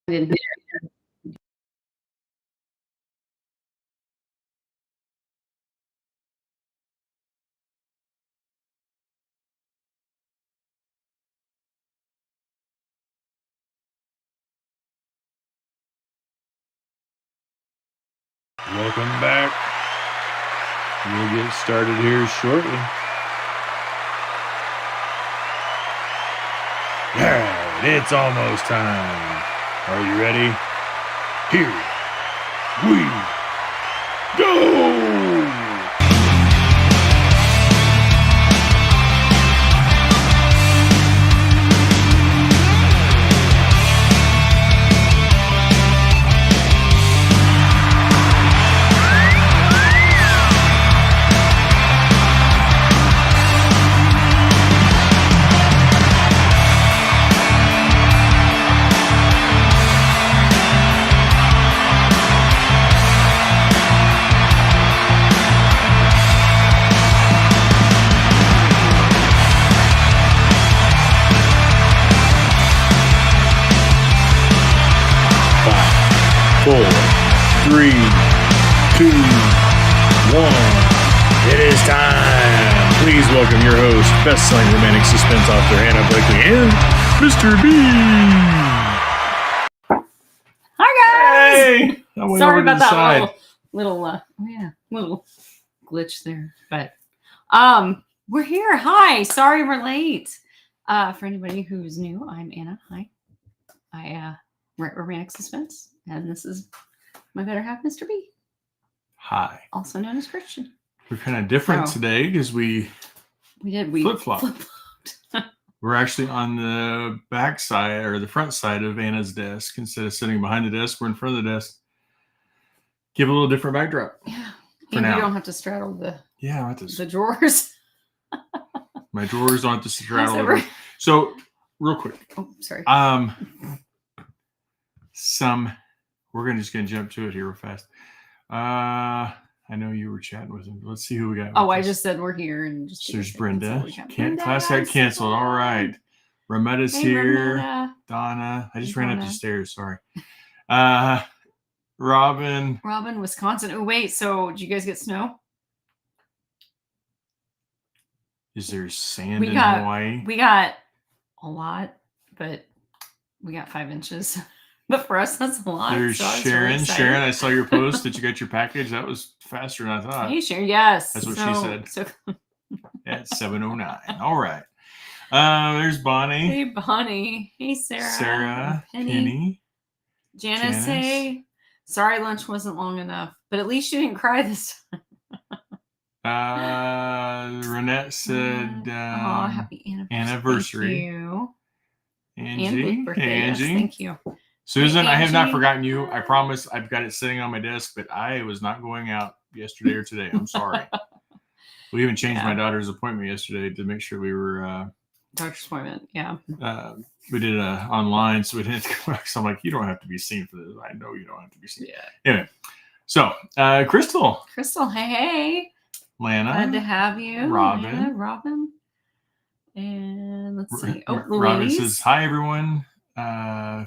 in here. Welcome back. We'll get started here shortly. All right, it's almost time. Are you ready? Here we go! Four, three, two, one. It is time. Please welcome your host, best-selling romantic suspense author Hannah Blakely, and Mr. B. Hi guys. Hey, Sorry about that little glitch there, but we're here. Hi. Sorry we're late. For anybody who's new, I'm Anna. Hi. I write romantic suspense, and this is my better half, Mr. B. Hi. Also known as Christian. We're kind of different today because we flip-flop. We're actually on the back side or the front side of Anna's desk. Instead of sitting behind the desk, we're in front of the desk. Give a little different backdrop. Yeah. And you don't have to straddle the drawers. My drawers don't have to straddle. So, real quick. Oh, sorry. We're just gonna jump to it here real fast. I know you were chatting with him. Let's see who we got. Oh, I just said we're here and just. So there's Brenda. Class got canceled. All right. Rametta's here. Rametta. Donna. I just ran up the stairs. Sorry. Robin, Wisconsin. Oh, wait. So did you guys get snow? Is there sand in Hawaii? We got a lot, but we got 5 inches. But for us, that's a lot. There's Sharon. Sharon, I saw your post that you got your package. That was faster than I thought. Hey, Sharon. Yes. That's what she said. At 7:09. All right. There's Bonnie. Hey, Bonnie. Hey, Sarah. Sarah. Penny. Janice. Hey. Sorry lunch wasn't long enough, but at least you didn't cry this time. Renette said, happy anniversary. Thank you. Angie. Birthday, Angie. Yes, thank you. Susan, I have not forgotten you. I promise. I've got it sitting on my desk, but I was not going out yesterday or today. I'm sorry. We even changed my daughter's appointment yesterday to make sure we were doctor's appointment. Yeah. We did it online, so we didn't have to go back. So I'm like, you don't have to be seen for this. I know you don't have to be seen. Yeah. Anyway, so Crystal. Hey. Lana. Glad to have you. Robin. Lana, Robin. And let's see. Robin says, hi, everyone.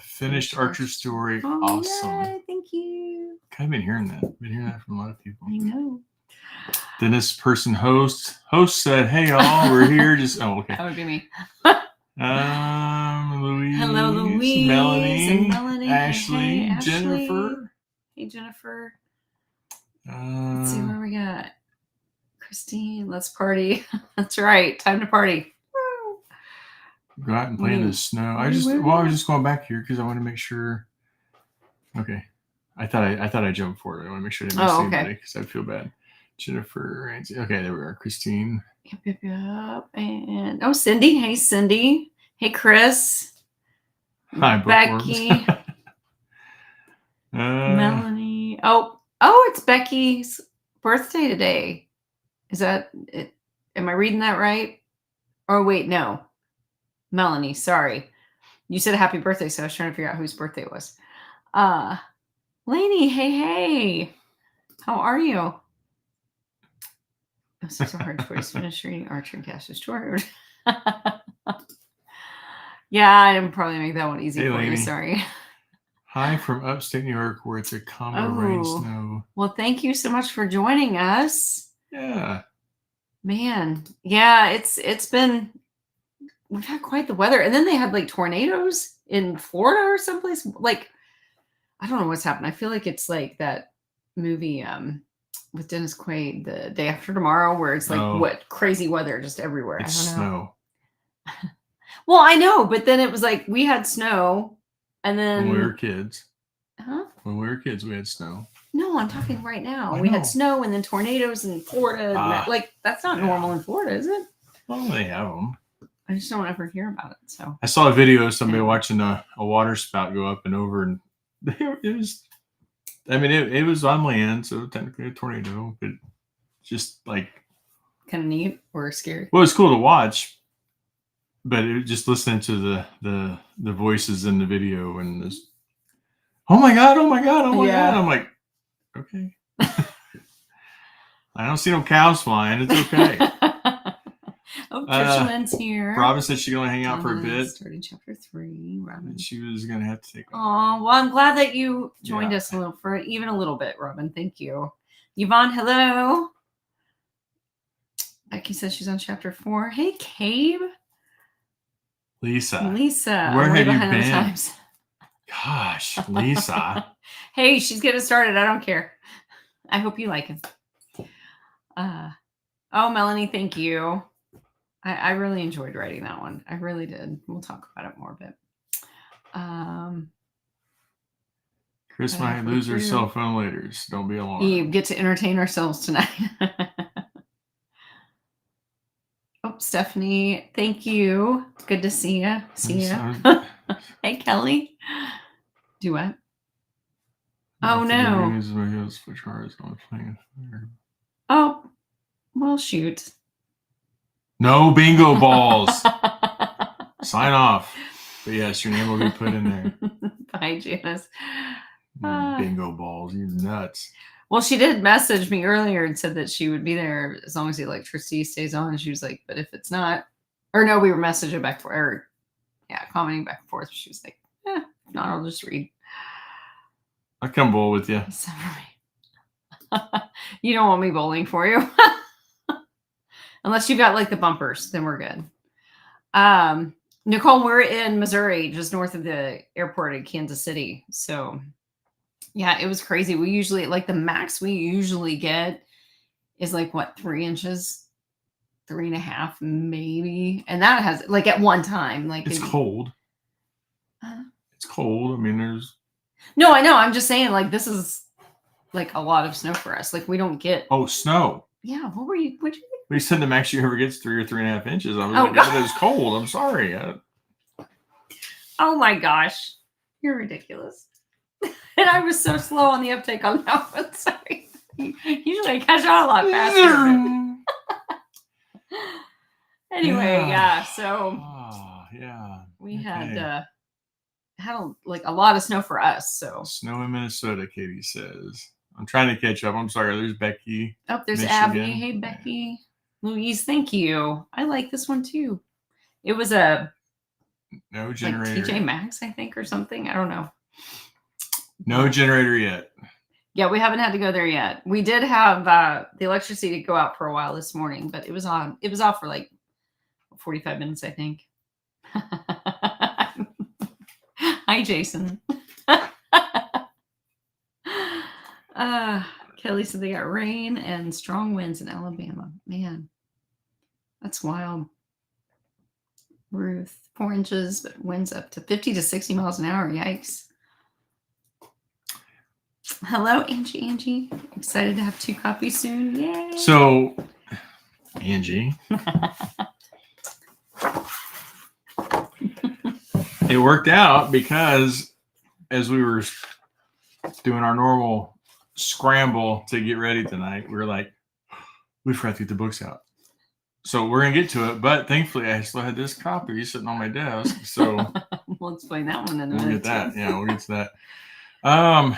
Finished Archer story. Oh, awesome. Yay, thank you. Kind of been hearing that from a lot of people. I know. Then this person host said, hey, y'all, we're here. Okay. That would be me. Louise. Hello, Louise. Melanie. Ashley. Hey, Jennifer. Hey, Jennifer. Let's see where we got. Christine, let's party. That's right. Time to party. Go out and play in the snow. I was just going back here because I want to make sure. Okay. I thought I jumped forward. I want to make sure I didn't miss anybody because I feel bad. Jennifer. Okay, there we are. Christine. Yep. And Cindy. Hey, Cindy. Hey, Chris. Hi, Becky. Melanie. Oh, it's Becky's birthday today. Is that it? Am I reading that right? Oh, wait, no. Melanie, sorry. You said happy birthday, so I was trying to figure out whose birthday it was. Lainey, hey. How are you? This is a hard choice. Finish reading Archer and Cash's story. Yeah, I'm probably make that one easy for you. Sorry. Hi from upstate New York, where it's a combo rain snow. Well, thank you so much for joining us. Yeah. Man, yeah, it's been, we've had quite the weather. And then they had like tornadoes in Florida or someplace. Like, I don't know what's happened. I feel like it's like that movie with Dennis Quaid, The Day After Tomorrow, where it's like what crazy weather just everywhere. It's I don't know. Snow. Well, I know, but then it was like we had snow, and then when we were kids. Huh? When we were kids, we had snow. No, I'm talking right now. We had snow and then tornadoes in Florida. And that's not normal in Florida, is it? Well, they have them. I just don't ever hear about it. So I saw a video of somebody watching a water spout go up and over, and it was. I mean, it was on land, so technically a tornado, but just like kind of neat or scary. Well, it's cool to watch, but just listening to the voices in the video and this. Oh my god! Oh my god! Oh my god! I'm like, okay. I don't see no cows flying. It's okay. Oh, Trisha here. Robin said she can only hang out for a bit. Starting chapter 3. Robin. She was going to have to take. Oh, well, I'm glad that you joined us for even a little bit, Robin. Thank you. Yvonne, hello. Becky says she's on chapter 4. Hey, Cabe. Lisa. Where have you been? Gosh, Lisa. Hey, she's getting started. I don't care. I hope you like him. Oh, Melanie, thank you. I really enjoyed writing that one. I really did. We'll talk about it more a bit. Chris might lose her cell phone later, so don't be alarmed. You get to entertain ourselves tonight. Oh, Stephanie, thank you. Good to see you. Hey, Kelly. Do what? Oh, no. Oh, well, shoot. No bingo balls. Sign off. But yes, your name will be put in there. Bye, Janice. Bingo balls. You nuts. Well, she did message me earlier and said that she would be there as long as the electricity stays on. And she was like, but if it's not, or no, we were messaging back for her. Yeah, commenting back and forth. She was like, if not, I'll just read. I'll come bowl with you. You don't want me bowling for you. Unless you've got like the bumpers, then we're good. Nicole, we're in Missouri, just north of the airport in Kansas City. So yeah, it was crazy. We usually, like the max we usually get is like what, 3 inches, 3.5 maybe. And that has like at one time, like it's cold. It's cold. I mean, there's. No, I know. I'm just saying like, this is like a lot of snow for us. Like we don't get. Oh, snow. Yeah. What'd you think? We said the max you ever gets 3 or 3.5 inches. I was like, that is cold. I'm sorry. Oh my gosh. You're ridiculous. And I was so slow on the uptake on that one. Sorry. Usually I catch on a lot faster. Anyway, so we had a lot of snow for us. So snow in Minnesota, Katie says. I'm trying to catch up. I'm sorry. There's Becky. Oh, there's Abby. Hey, Becky. Louise, thank you. I like this one too. It was a no generator. Like TJ Maxx, I think, or something. I don't know. No generator yet. Yeah, we haven't had to go there yet. We did have the electricity go out for a while this morning, but it was on. It was off for like 45 minutes, I think. Hi, Jason. Kelly said they got rain and strong winds in Alabama. Man, that's wild. Ruth, 4 inches, but winds up to 50 to 60 miles an hour. Yikes. Hello, Angie. Excited to have 2 copies soon. Yay. So, Angie. It worked out because as we were doing our normal scramble to get ready tonight, we were like, we forgot to get the books out. So we're going to get to it. But thankfully, I still had this copy sitting on my desk. So we'll explain that one in a minute. We'll get that. Yeah, we'll get to that. I'm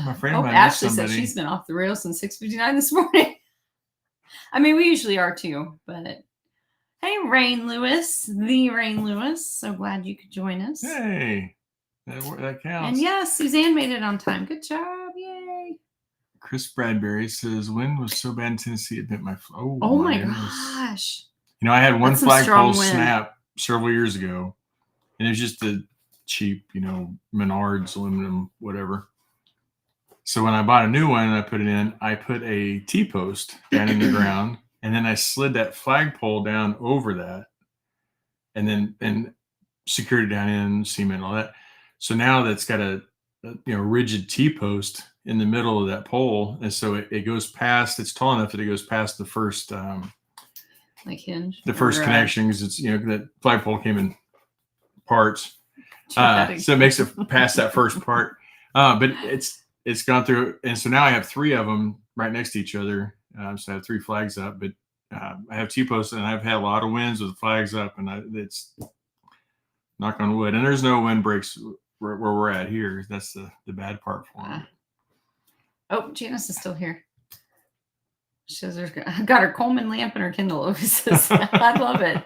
afraid I missed Ashley somebody. said she's been off the rails since 6:59 this morning. I mean, we usually are too, but hey, Rain Lewis, the Rain Lewis. So glad you could join us. Hey. That counts. And yes, Suzanne made it on time. Good job. Yay. Chris Bradbury says, wind was so bad in Tennessee it bent my... Oh my gosh. You know, I had one flagpole snap several years ago, and it was just a cheap, Menards aluminum, whatever. So when I bought a new one and I put it in, I put a T-post down in the ground, and then I slid that flagpole down over that, and then secured it down in cement and all that. So now that's got a rigid T-post in the middle of that pole, and so it goes past. It's tall enough that it goes past the first hinge, the first connection, because it's that flagpole came in parts, so it makes it past that first part. But it's gone through, and so now I have 3 of them right next to each other. So I have 3 flags up, but I have T-posts, and I've had a lot of winds with flags up, and it's knock on wood, and there's no wind breaks where we're at here. That's the bad part for me. Oh, Janice is still here. She says I got her Coleman lamp and her Kindle. I love it.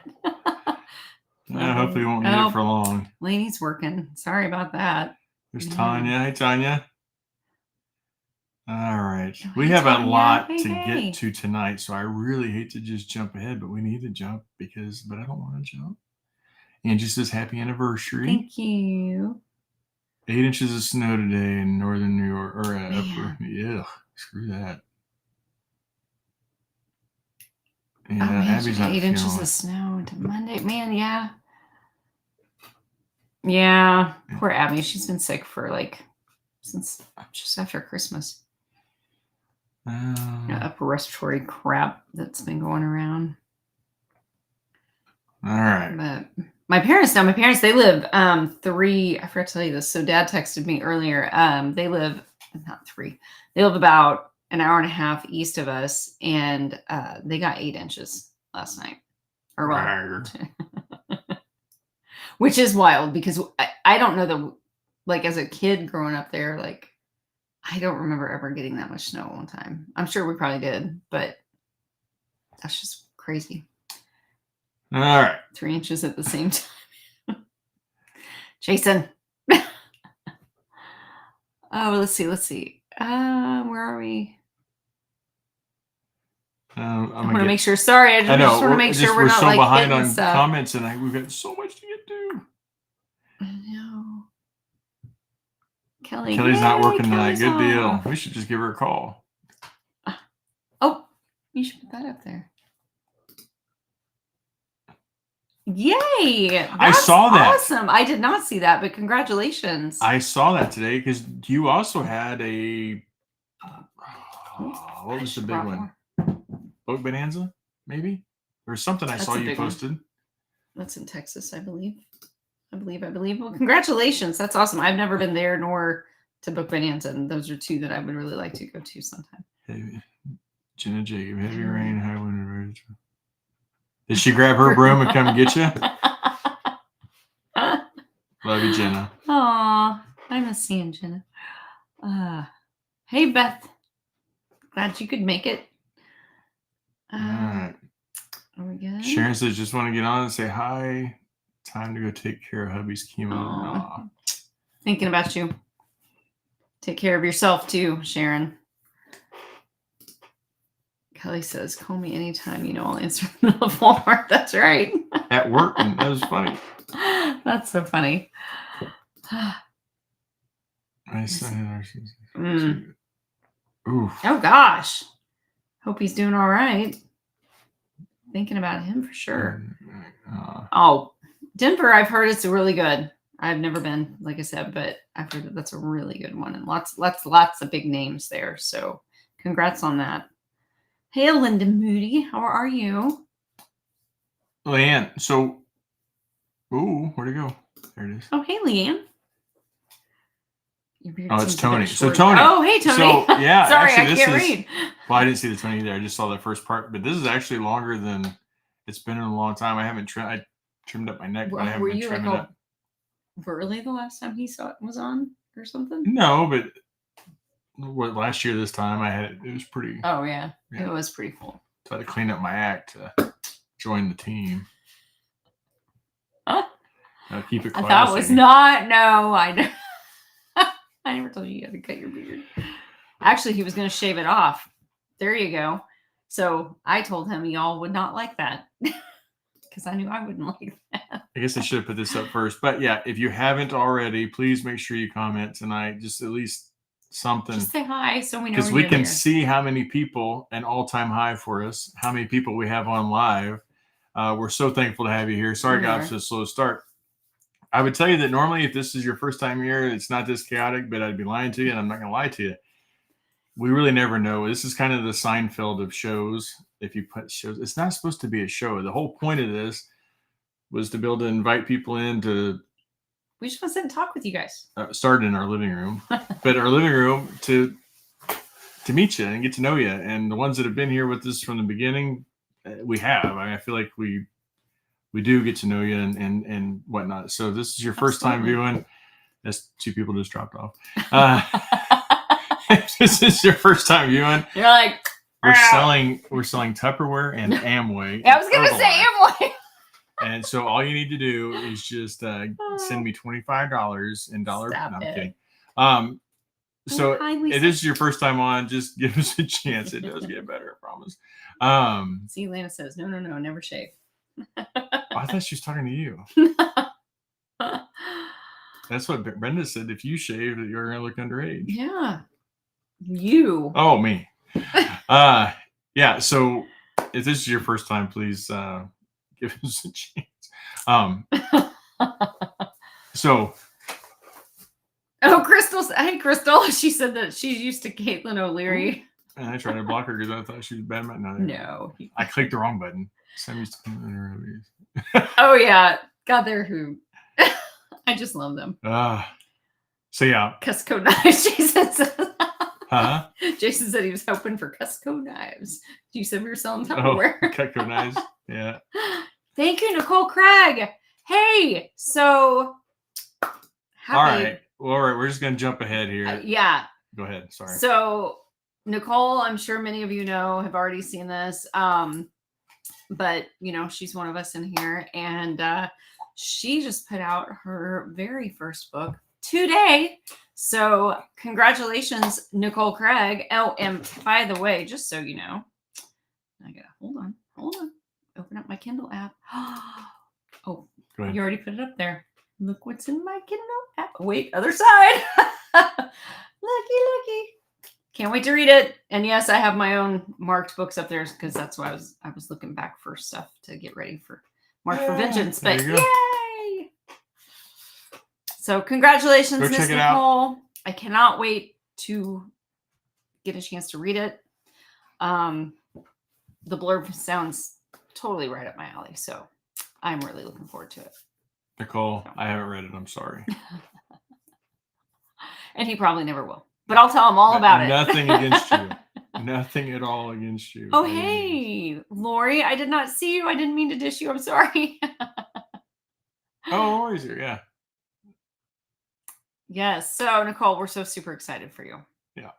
Hopefully we won't need it for long. Lainey's working. Sorry about that. There's Tanya. Hey, Tanya. All right. We have a lot to get to tonight, so I really hate to just jump ahead, but we need to jump but I don't want to jump. Angie says, happy anniversary. Thank you. 8 inches of snow today in northern New York, or upper. Yeah, screw that. Yeah, Abby's not 8 inches of snow into Monday. Man, yeah. Yeah, poor Abby. She's been sick for since just after Christmas. Upper respiratory crap that's been going around. All right. But my parents, they live 3. I forgot to tell you this. So Dad texted me earlier. They live not 3. They live about an hour and a half east of us, and they got 8 inches last night. Which is wild, because I don't know as a kid growing up there, I don't remember ever getting that much snow one time. I'm sure we probably did, but that's just crazy. All right. 3 inches at the same time. Jason. Oh, let's see. Where are we? I want to make sure. Sorry, I just want to make sure we're not so behind on stuff. Comments, and we've got so much to get to. I know. Kelly's not working tonight. Good deal. We should just give her a call. Oh, you should put that up there. Yay! That's I saw that. Awesome. I did not see that, but congratulations. I saw that today, because you also had a what was the big one? Boat Bonanza, maybe? Or something I saw you posted. One. That's in Texas, I believe. I believe. Well, congratulations. That's awesome. I've never been there nor to Book Bonanza, and those are 2 that I would really like to go to sometime. Heavy. Jenna Jacob, heavy rain, high wind, and roads. Did she grab her broom and come get you? Love you, Jenna. Aw, I miss seeing Jenna. Hey, Beth. Glad you could make it. All right. Are we good? Sharon says, just want to get on and say hi. Time to go take care of hubby's chemo. Thinking about you. Take care of yourself too, Sharon. Kelly says, call me anytime. I'll answer the Walmart. That's right. At work. And that was funny. That's so funny. My son. Oh, gosh. Hope he's doing all right. Thinking about him for sure. Denver, I've heard it's really good. I've never been, like I said, but I've heard that that's a really good one, and lots of big names there. So congrats on that. Hey, Linda Moody, how are you? Leanne, so, where'd it go? There it is. Oh, hey, Leanne. Oh, it's Tony. So Tony. Oh, hey, Tony. So, yeah. Sorry, I can't read. Well, I didn't see the Tony there. I just saw the first part, but this is actually longer than it's been in a long time. I haven't I trimmed up my neck, but I haven't been trimming it. Early the last time he was on or something? No, but last year this time it was pretty. Oh yeah, it was pretty full. So I had to clean up my act to join the team. Keep it classy. I thought it was not. No, I know. I never told you had to cut your beard. Actually, he was going to shave it off. There you go. So I told him y'all would not like that because I knew I wouldn't like that. I guess I should have put this up first. But yeah, if you haven't already, please make sure you comment tonight. Just at least something. Just say hi so we know. Because we can see how many people, an all-time high for us, how many people we have on live. We're so thankful to have you here. Sorry, guys, for the slow start. I would tell you that normally if this is your first time here, it's not this chaotic, but I'd be lying to you, and I'm not going to lie to you. We really never know. This is kind of the Seinfeld of shows. If you put shows, it's not supposed to be a show. The whole point of this was to be able to invite people in to. We just want to sit and talk with you guys. Start in our living room, but our living room to meet you and get to know you. And the ones that have been here with us from the beginning, we have. I mean, I feel like we do get to know you and whatnot. So this is your first time viewing. That's 2 people just dropped off. This is your first time viewing. You're like, we're selling Tupperware and Amway. Yeah, I was gonna say Amway. And so all you need to do is just send me $25 in dollar. No, I'm kidding. So it is your first time on. Just give us a chance. It does get better, I promise. See, Lana says, no, never shave. I thought she was talking to you. That's what Brenda said. If you shave, you're going to look underage. Yeah. You. Oh, me. Yeah. So if this is your first time, please give us a chance. So. Oh, Crystal. Hey, Crystal. She said that she's used to Caitlin O'Leary. And I tried to block her because I thought she was bad. No. I clicked the wrong button. Sam used to come Oh, yeah. God, they're who. I just love them. So, yeah. Cusco knives, Jason said. Huh? Jason said he was hoping for Cusco knives. You said we were selling Tupperware. Oh, Cutco knives. Yeah. Thank you, Nicole Craig. Hey, so. All right. Well, all right. We're just going to jump ahead here. Yeah. Go ahead. Sorry. So, Nicole, I'm sure many of you know, have already seen this. But, you know, she's one of us in here. And she just put out her very first book today. So congratulations, Nicole Craig. Oh, and by the way, just so you know, I gotta hold on. Open up my Kindle app. Oh, you already put it up there. Look what's in my Kindle app. Wait, other side. Looky. Can't wait to read it. And yes, I have my own marked books up there because that's why I was looking back for stuff to get ready for Mark for Vengeance. But yay! So congratulations, Miss Nicole. I cannot wait to get a chance to read it. The blurb sounds totally right up my alley. So I'm really looking forward to it. Nicole, I haven't read it. I'm sorry. And he probably never will. But I'll tell him all about it. Nothing against you. Nothing at all against you. Oh, hey, Lori. I did not see you. I didn't mean to dish you. I'm sorry. Oh, Lori's here. Yeah. Yes. So, Nicole, we're so super excited for you. Yeah.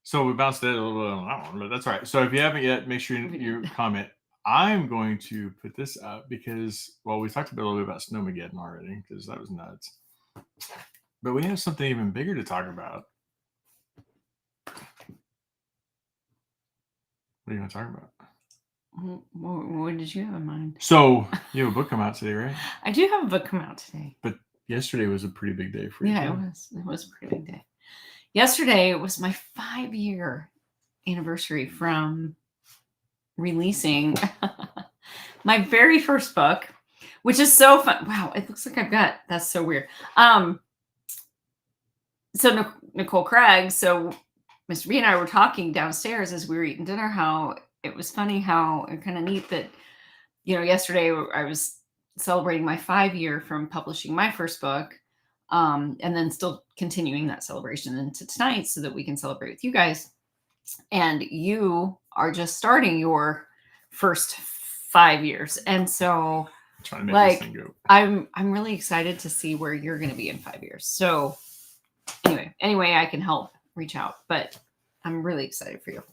So we bounced that a little bit on that one, but that's all right. So if you haven't yet, make sure you comment. I'm going to put this up because, well, we talked a little bit about Snowmageddon already because that was nuts. But we have something even bigger to talk about. What are you going to talk about? What did you have in mind? So you have a book come out today, right? I do have a book come out today. But yesterday was a pretty big day for you. Yeah, it was a pretty big day. Yesterday was my 5-year anniversary from releasing my very first book, which is so fun. Wow, it looks like that's so weird. So Nicole Craig, so Mr. B and I were talking downstairs as we were eating dinner, how it was funny, how kind of neat that, you know, yesterday I was celebrating my 5-year from publishing my first book, and then still continuing that celebration into tonight so that we can celebrate with you guys. And you are just starting your first 5 years. And so trying to make this thing go. I'm really excited to see where you're going to be in 5 years. So anyway, I can help reach out, but I'm really excited for you.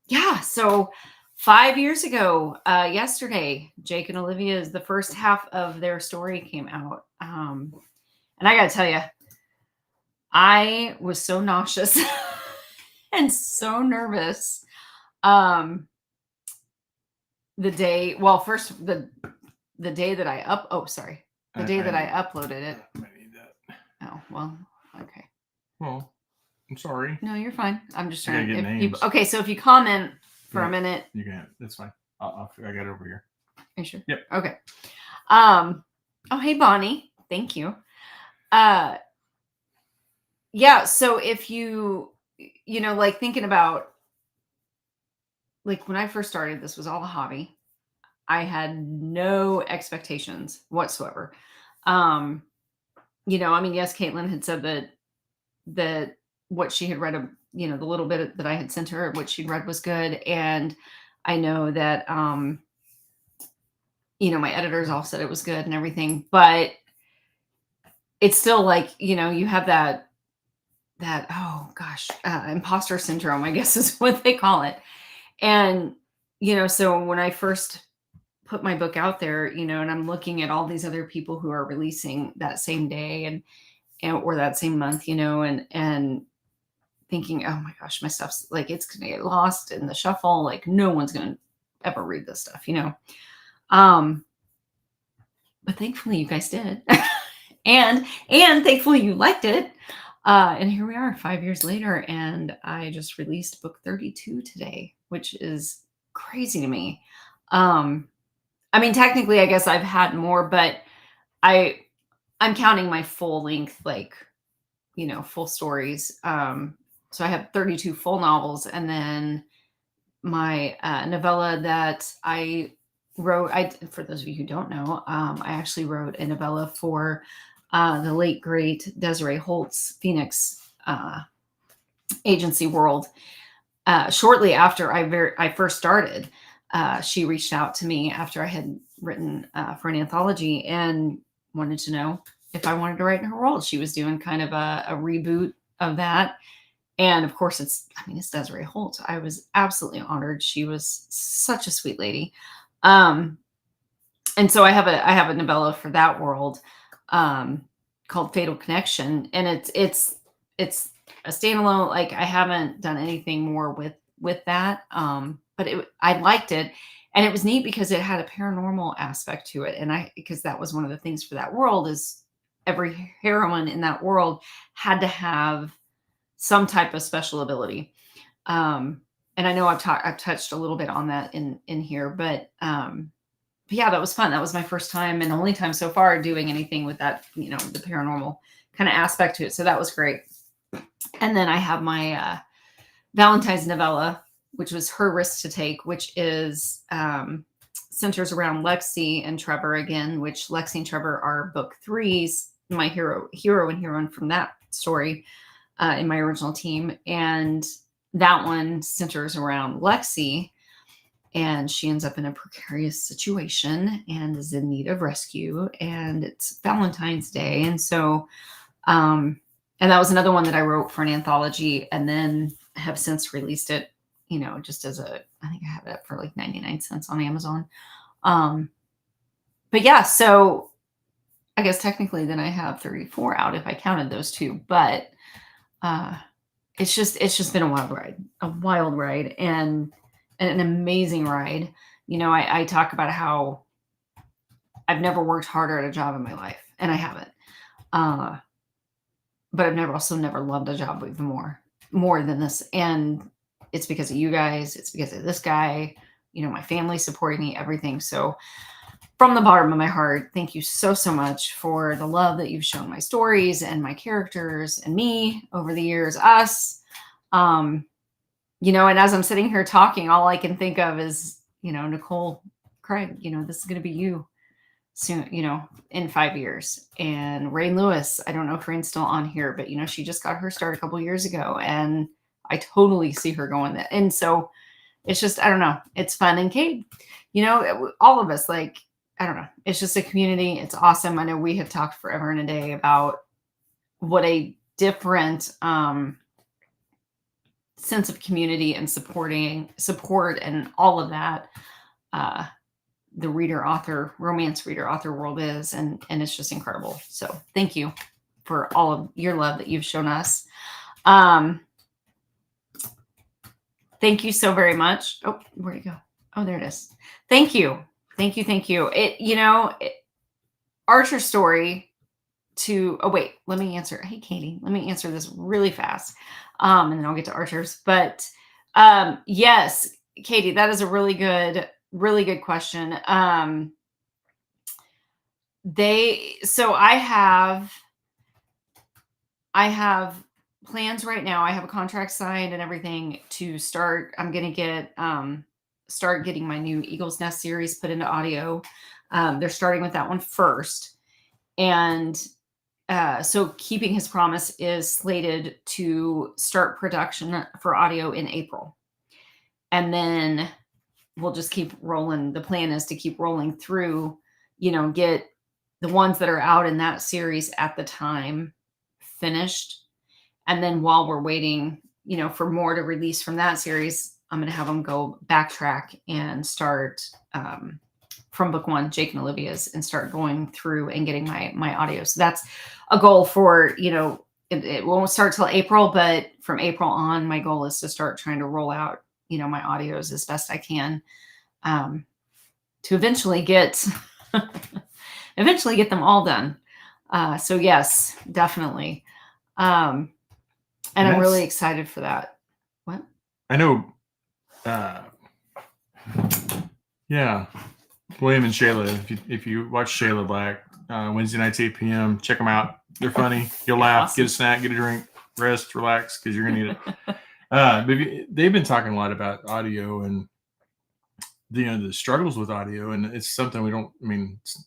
Yeah. So 5 years ago, yesterday, Jake and Olivia's the first half of their story came out. And I got to tell you, I was so nauseous and so nervous. The day, well, first the day that I uploaded it. I need that. Oh, well, okay. Well, I'm sorry. No, you're fine. I'm just trying to get names. Okay, so if you comment for a minute, you can. That's fine. I got it over here. Are you sure? Yep. Okay. Oh, hey, Bonnie. Thank you. Yeah. So if you like thinking about, like when I first started, this was all a hobby. I had no expectations whatsoever. I mean, yes, Caitlin had said that what she had read, the little bit that I had sent her, what she'd read was good. And I know that, my editors all said it was good and everything, but it's still like, you have that, oh gosh, imposter syndrome, I guess is what they call it. And, so when I first put my book out there, and I'm looking at all these other people who are releasing that same day and or that same month, and thinking, oh my gosh, my stuff's like, it's going to get lost in the shuffle. Like no one's going to ever read this stuff, but thankfully you guys did. and thankfully you liked it. And here we are 5 years later, and I just released book 32 today, which is crazy to me. I mean, technically, I guess I've had more, but I'm counting my full length, like, full stories. So I have 32 full novels, and then my novella that I wrote. For those of you who don't know, I actually wrote a novella for the late great Desiree Holt's Phoenix agency world. Shortly after I first started, she reached out to me after I had written for an anthology and wanted to know if I wanted to write in her world. She was doing kind of a reboot of that. And of course it's Desiree Holt. I was absolutely honored. She was such a sweet lady. And so I have a novella for that world called Fatal Connection. And it's a standalone. Like I haven't done anything more with that. But I liked it, and it was neat because it had a paranormal aspect to it. And because that was one of the things for that world is every heroine in that world had to have some type of special ability. And I know I've touched a little bit on that in here, but yeah, that was fun. That was my first time and only time so far doing anything with that, the paranormal kind of aspect to it. So that was great. And then I have my Valentine's novella, which was Her Risk to Take, which is centers around Lexi and Trevor again, which Lexi and Trevor are book 3's, my hero and heroine from that story in my original team. And that one centers around Lexi, and she ends up in a precarious situation and is in need of rescue. And it's Valentine's Day. And so, and that was another one that I wrote for an anthology and then have since released it, just as I think I have it for like 99 cents on Amazon. But yeah, so I guess technically then I have 34 out if I counted those two, but it's just been a wild ride and an amazing ride. I talk about how I've never worked harder at a job in my life, and I haven't. But I've never loved a job even more than this. And it's because of you guys. It's because of this guy, my family supporting me, everything. So from the bottom of my heart, thank you so, so much for the love that you've shown my stories and my characters and me over the years, us. And as I'm sitting here talking, all I can think of is, Nicole Craig, this is going to be you soon, in 5 years. And Rain Lewis, I don't know if Rain's still on here, but she just got her start a couple years ago, and I totally see her going that. And so it's just, I don't know, it's fun. And Kate, all of us, like, I don't know, it's just a community. It's awesome. I know we have talked forever and a day about what a different sense of community and support and all of that. The romance reader author world is, and it's just incredible. So thank you for all of your love that you've shown us. Thank you so very much. Oh, where'd it go? Oh, there it is. Thank you. Archer's story let me answer. Hey, Katie, let me answer this really fast. And then I'll get to Archer's. But yes, Katie, that is a really good question. I have plans right now. I have a contract signed and everything to start. I'm going to start getting my new Eagle's Nest series put into audio. They're starting with that one first. And so Keeping His Promise is slated to start production for audio in April. And then we'll just keep rolling. The plan is to keep rolling through, get the ones that are out in that series at the time finished. And then while we're waiting, for more to release from that series, I'm going to have them go backtrack and start from book 1, Jake and Olivia's, and start going through and getting my audio. So that's a goal for, it won't start till April, but from April on, my goal is to start trying to roll out, my audios as best I can, to eventually get them all done. So yes, definitely. And I'm really excited for that. What? I know. Yeah. William and Shayla, if you watch Shayla Black, Wednesday nights, 8 p.m., check them out. They're funny. You'll laugh, awesome. Get a snack, get a drink, rest, relax, because you're going to need it. But they've been talking a lot about audio and, the struggles with audio. And it's something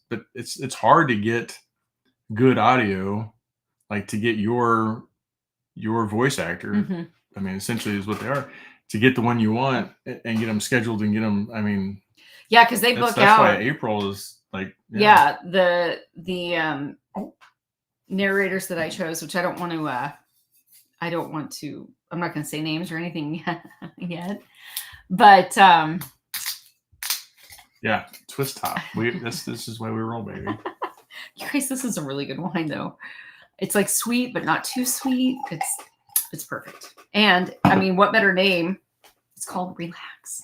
but it's hard to get good audio, like to get your voice actor. Mm-hmm. Essentially is what they are, to get the one you want and get them scheduled and get them. Yeah, because they book out. That's why April is like. Yeah, the narrators that I chose, which I don't want to. I'm not going to say names or anything yet, but yeah, Twist Top. This is why we roll, baby. You guys, this is a really good wine, though. It's like sweet, but not too sweet. It's perfect. And what better name? It's called Relax.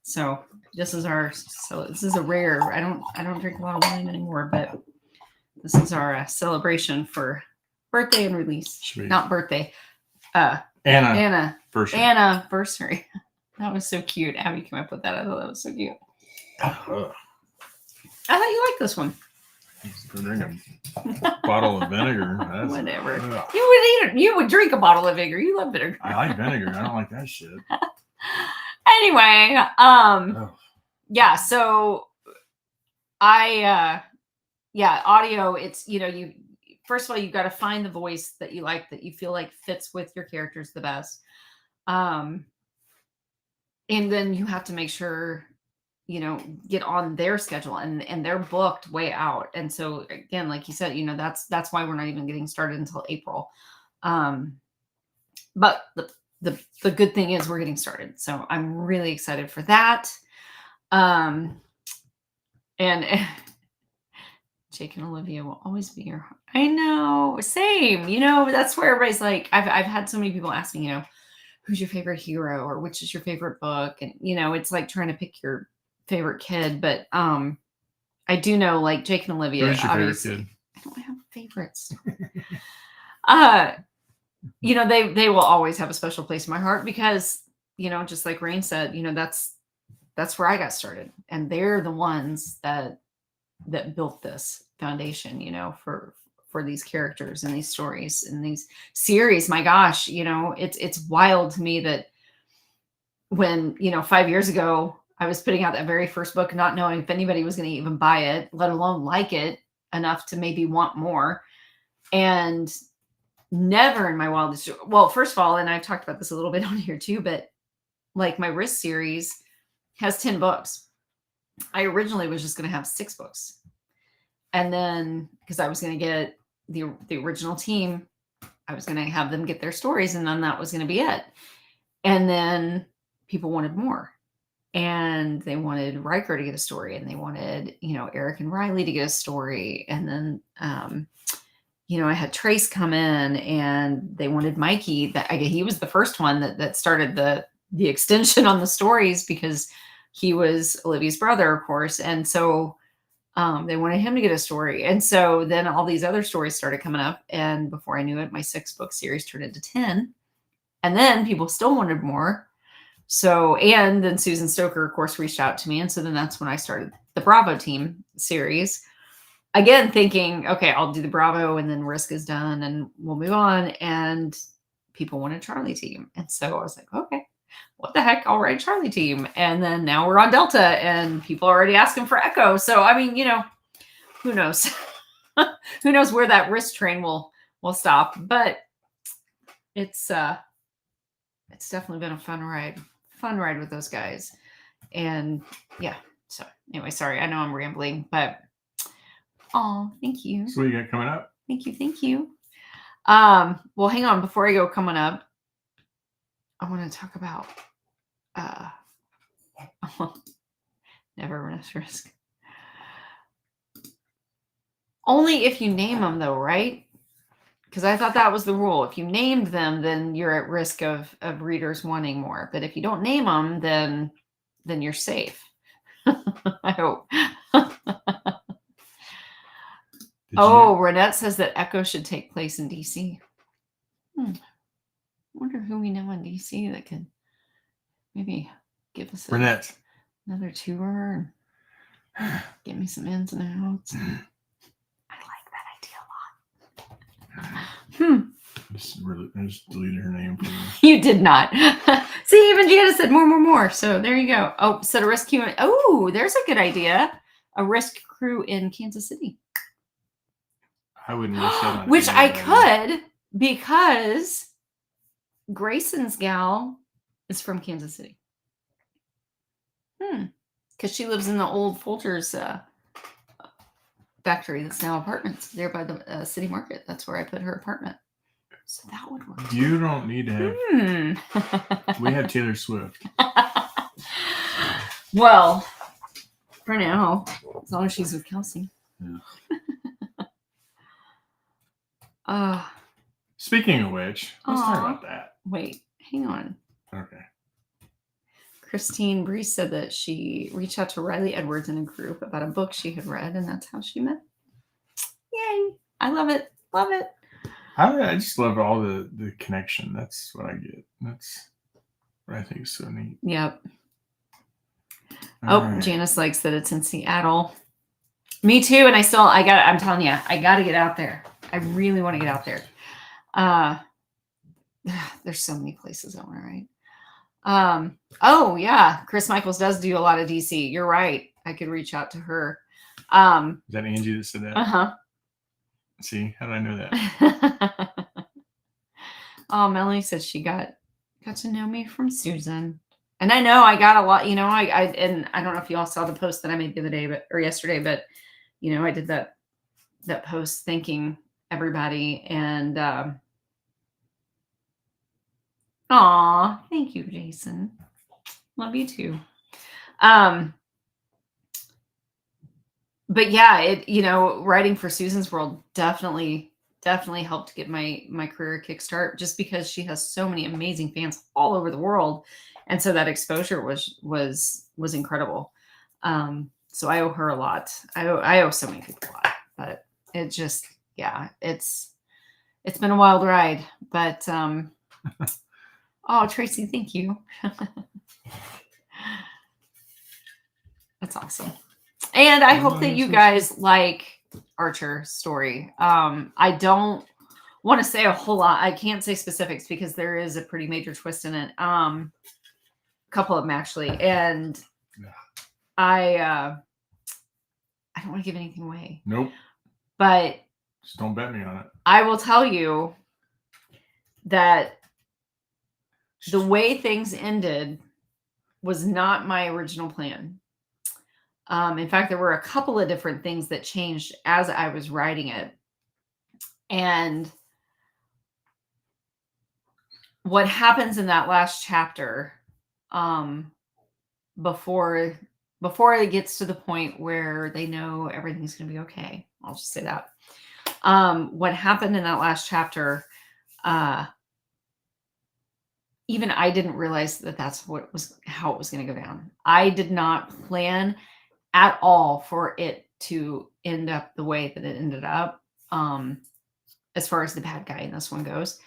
So this is a rare. I don't drink a lot of wine anymore, but this is our celebration for birthday and release. Sweet. Not birthday. Anniversary. That was so cute. Abby came up with that. I thought that was so cute. I thought you liked this one. Drink a bottle of vinegar. Whatever. You would drink a bottle of vinegar. You love vinegar. I like vinegar. I don't like that shit. Anyway, yeah. So audio. It's you. First of all, you've got to find the voice that you like, that you feel like fits with your characters the best, and then you have to make sure. Get on their schedule, and they're booked way out. And so again, like you said, that's why we're not even getting started until April. But the good thing is we're getting started. So I'm really excited for that. And Jake and Olivia will always be your heart. I know, same, that's where everybody's like, I've had so many people ask me, who's your favorite hero, or which is your favorite book? And, it's like trying to pick your favorite kid, but I do know, like, Jake and Olivia. Who's your favorite kid? I don't have favorites. They will always have a special place in my heart because, just like Rain said, that's where I got started, and they're the ones that built this foundation, for these characters and these stories and these series. My gosh, it's wild to me that when 5 years ago I was putting out that very first book, not knowing if anybody was going to even buy it, let alone like it enough to maybe want more. And never in my wildest, well, first of all, and I've talked about this a little bit on here too, but like my Risk series has 10 books. I originally was just going to have 6 books. And then, because I was going to get the original team, I was going to have them get their stories, and then that was going to be it. And then people wanted more. And they wanted Riker to get a story, and they wanted, Eric and Riley to get a story. And then, I had Trace come in, and they wanted Mikey. He was the first one that started the extension on the stories, because he was Olivia's brother, of course. And so they wanted him to get a story. And so then all these other stories started coming up. And before I knew it, my 6-book series turned into 10. And then people still wanted more. So, and then Susan Stoker, of course, reached out to me. And so then that's when I started the Bravo Team series. Again, thinking, okay, I'll do the Bravo, and then Risk is done and we'll move on. And people wanted Charlie Team. And so I was like, okay, what the heck? I'll write Charlie Team. And then now we're on Delta, and people are already asking for Echo. So, I mean, who knows? Who knows where that Risk train will stop. But it's definitely been a fun ride with those guys. And yeah, so anyway, sorry, I know I'm rambling, but thank you. So what you got coming up? Thank you. Well, hang on, before I go coming up, I want to talk about Never Run a Risk. Only if you name them, though, right? Because I thought that was the rule. If you named them, then you're at risk of readers wanting more. But if you don't name them, then you're safe. I hope. Renette says that Echo should take place in DC. I wonder who we know in DC that could maybe give us another tour and get me some ins and outs. I like that idea a lot. I just deleted her name. You did not. See, even Jana said more. So there you go. Oh, set a rescue. Oh, there's a good idea. A Risk crew in Kansas City. I wouldn't wish that on which I could, because Grayson's gal is from Kansas City. Because she lives in the old Folgers factory that's now apartments there by the city market. That's where I put her apartment. So that would work. You don't need to have. We have Taylor Swift. Well, for now, as long as she's with Kelsey. Yeah. Speaking of which, let's talk about that. Wait, hang on. Okay. Christine Brees said that she reached out to Riley Edwards in a group about a book she had read, and that's how she met. Yay! I love it. Love it. I just love all the connection. That's what I get. That's what I think is so neat. Yep. Right. Janice likes that it's in Seattle. Me too. And I'm telling you, I got to get out there. I really want to get out there. There's so many places I want to write. Oh yeah. Chris Michaels does do a lot of DC. You're right. I could reach out to her. Is that Angie that said that? Uh-huh. See, how did I know that? Oh, Melanie said she got to know me from Susan. And I know I got a lot, and I don't know if you all saw the post that I made the other day, or yesterday, but I did that post thanking everybody, and thank you, Jason. Love you too. But yeah, writing for Susan's World definitely helped get my career kickstart, just because she has so many amazing fans all over the world. And so that exposure was incredible. So I owe her a lot. I owe so many people a lot, but it just, it's been a wild ride, but, Tracy, thank you. That's awesome. And I hope that you guys like Archer's story. I don't want to say a whole lot. I can't say specifics because there is a pretty major twist in it. A couple of them actually. And I don't want to give anything away. Nope. But just don't bet me on it. I will tell you that the way things ended was not my original plan. In fact, there were a couple of different things that changed as I was writing it. And what happens in that last chapter, before it gets to the point where they know everything's going to be okay. I'll just say that. What happened in that last chapter, even I didn't realize that that's how it was going to go down. I did not plan at all for it to end up the way that it ended up, as far as the bad guy in this one goes,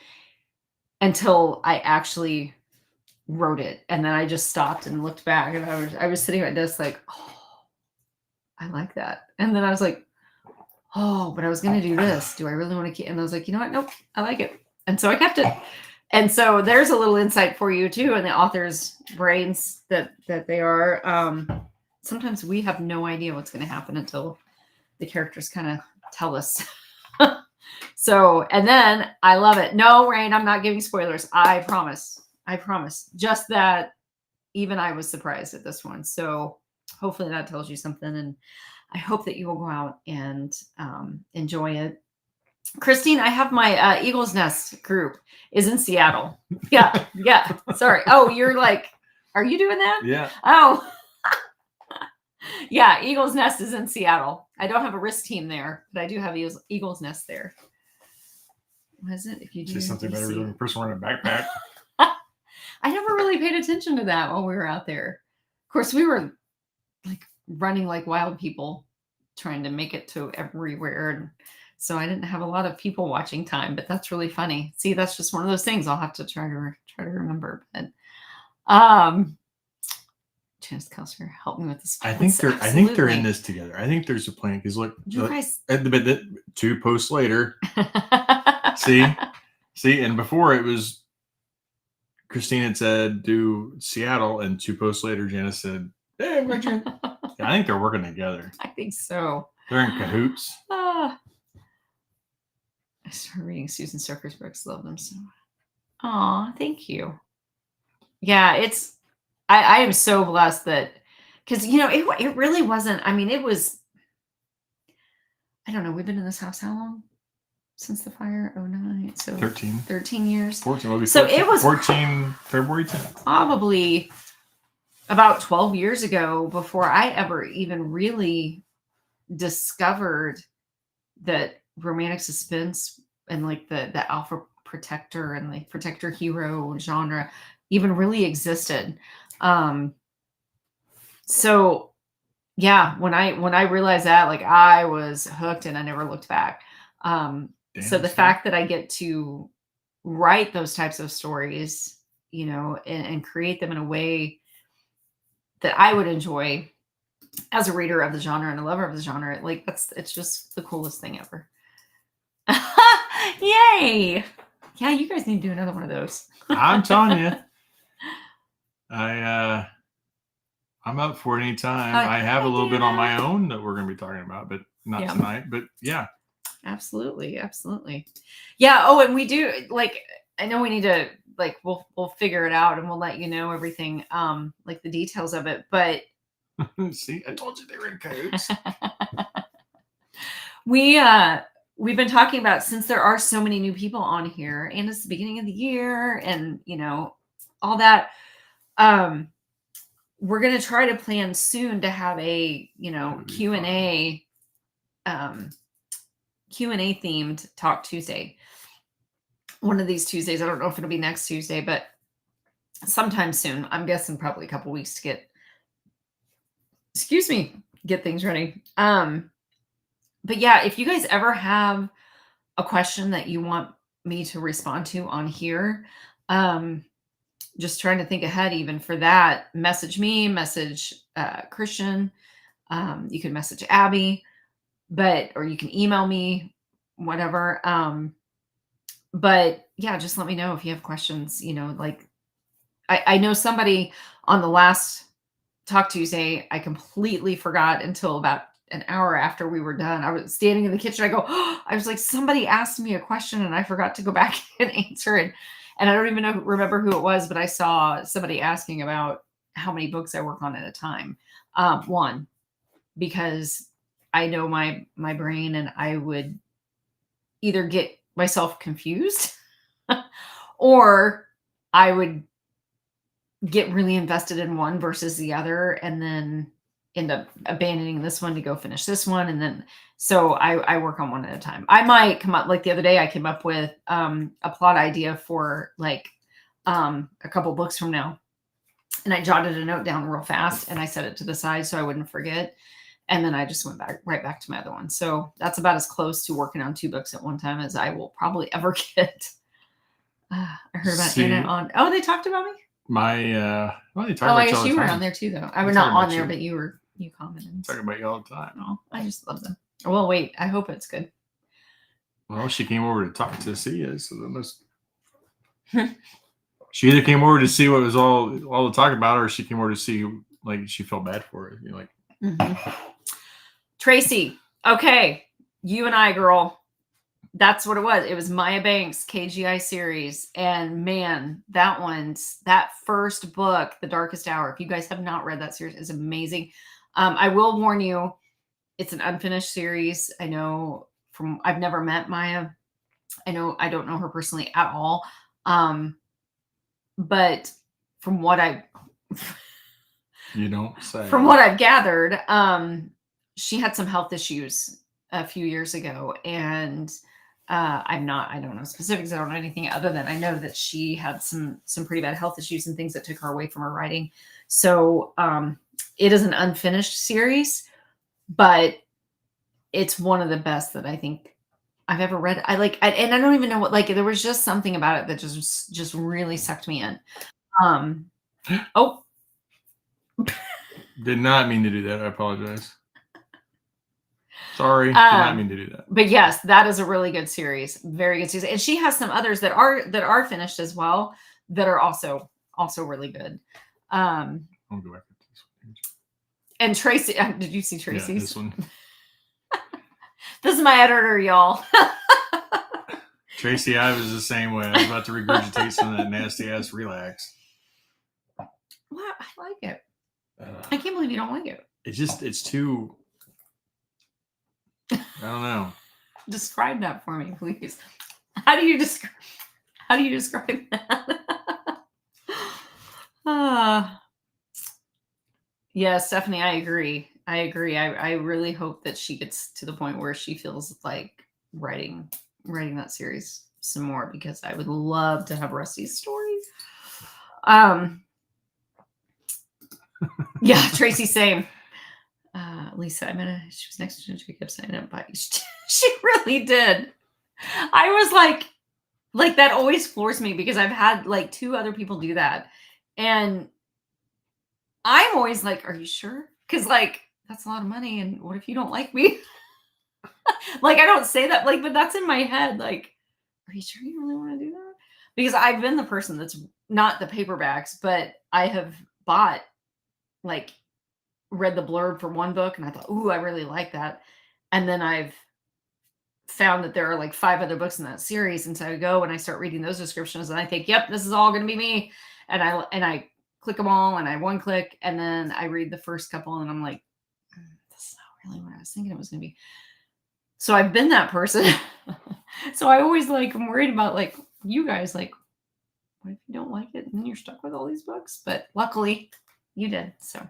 until I actually wrote it. And then I just stopped and looked back, and I was sitting at my desk like, oh, I like that. And then I was like, oh, but I was going to do this. Do I really want to keep? And I was like, you know what? Nope, I like it. And so I kept it. And so there's a little insight for you too, in the author's brains that they are. Sometimes we have no idea what's going to happen until the characters kind of tell us. So, and then I love it. No, Rain, I'm not giving spoilers. I promise. Just that even I was surprised at this one. So hopefully that tells you something. And I hope that you will go out and enjoy it. Christine, I have my Eagle's Nest group is in Seattle. Yeah. Sorry. Oh, you're like, are you doing that? Yeah. Oh, yeah. Eagle's Nest is in Seattle. I don't have a risk team there, but I do have Eagle's Nest there. What is it? If you do something better than a person wearing a backpack. I never really paid attention to that while we were out there. Of course, we were like running like wild people, trying to make it to everywhere. And so I didn't have a lot of people watching time, but that's really funny. See, that's just one of those things I'll have to try to remember. But Janice Kelser, help me with this. I think they're in this together. I think there's a plan, because look, at the 2 posts later. see, and before it was Christine had said do Seattle, and 2 posts later Janice said, hey, Richard. I think they're working together. I think so. They're in cahoots. I started reading Susan Stoker's books. Love them so much. Aw, thank you. Yeah, I am so blessed that, because it really wasn't. I mean, it was. I don't know. We've been in this house how long? Since the fire, 09, so 13 years. 14. Will be 14, so it was 14 February 10th. Probably about 12 years ago before I ever even really discovered that romantic suspense and like the alpha protector and like protector hero genre even really existed. So yeah, when I realized that, like, I was hooked and I never looked back. So the fact that I get to write those types of stories, and create them in a way that I would enjoy as a reader of the genre and a lover of the genre, like it's just the coolest thing ever. Yay! Yeah, you guys need to do another one of those. I'm telling you, I'm up for it anytime. I have a little bit on my own that we're going to be talking about, but not tonight. But yeah. Absolutely. Yeah. Oh, and we do, like, I know we need to, like, we'll figure it out and we'll let you know everything, like the details of it. But see, I told you they were in cahoots. We've been talking about, since there are so many new people on here and it's the beginning of the year and all that, we're going to try to plan soon to have a Q&A themed Talk Tuesday. One of these Tuesdays. I don't know if it'll be next Tuesday, but sometime soon. I'm guessing probably a couple weeks to get things ready. But yeah, if you guys ever have a question that you want me to respond to on here, just trying to think ahead even for that, message me, message Christian. You can message Abby, or you can email me, whatever. But yeah, just let me know if you have questions. Like I know somebody on the last Talk Tuesday, I completely forgot until about an hour after we were done. I was standing in the kitchen. I go, I was like, somebody asked me a question and I forgot to go back and answer it. And I don't even remember who it was, but I saw somebody asking about how many books I work on at a time. One, because I know my brain and I would either get myself confused or I would get really invested in one versus the other, and then end up abandoning this one to go finish this one. And then, so I work on one at a time. I might come up, like the other day, I came up with a plot idea for like a couple books from now. And I jotted a note down real fast and I set it to the side so I wouldn't forget. And then I just went right back to my other one. So that's about as close to working on 2 books at one time as I will probably ever get. I heard about Anna on. Oh, they talked about me. Well, they talk about I guess you were on there too, though. I was not on there, but you commented. Talk about you all the time. Oh, I just love them. Well, wait. I hope it's good. Well, she came over to talk to see us, so that must. She either came over to see what was all to talk about, or she came over to see like she felt bad for it. You're like, Tracy. Okay, you and I, girl. That's what it was. It was Maya Banks' KGI series. And man, that first book, The Darkest Hour, if you guys have not read that series, is amazing. I will warn you, it's an unfinished series. I know I've never met Maya. I don't know her personally at all. But from what you don't say. From what I've gathered, she had some health issues a few years ago, and I don't know specifics. I don't know anything other than I know that she had some pretty bad health issues and things that took her away from her writing. So it is an unfinished series, but it's one of the best that I think I've ever read. And I don't even know what, like, there was just something about it that just really sucked me in. Oh, did not mean to do that. I apologize. Sorry, did not mean to do that. But yes, that is a really good series. Very good series. And she has some others that are finished as well that are also really good. I'll go back to this one. And Tracy, did you see Tracy's? Yeah, this one. This is my editor, y'all. Tracy, I was the same way. I was about to regurgitate some of that nasty ass Relax. Well, I like it. I can't believe you don't like it. It's too. I don't know. Describe that for me, please. How do you describe that? Yeah, Stephanie, I agree. I really hope that she gets to the point where she feels like writing that series some more, because I would love to have Rusty's story. Yeah, Tracy, same. Lisa, she was next to Jacob saying it, but she really did. I was like that always floors me, because I've had like 2 other people do that. And I'm always like, are you sure? Because like, that's a lot of money. And what if you don't like me? Like, I don't say that, like, but that's in my head. Like, are you sure you really want to do that? Because I've been the person that's not the paperbacks, but I have bought, like, read the blurb for one book and I thought, ooh, I really like that. And then I've found that there are like 5 other books in that series. And so I go and I start reading those descriptions and I think, yep, this is all going to be me. And I click them all and I one click, and then I read the first couple and I'm like, that's not really what I was thinking it was going to be. So I've been that person. So I always I'm worried about like you guys, like, what if you don't like it and then you're stuck with all these books? But luckily you did. So,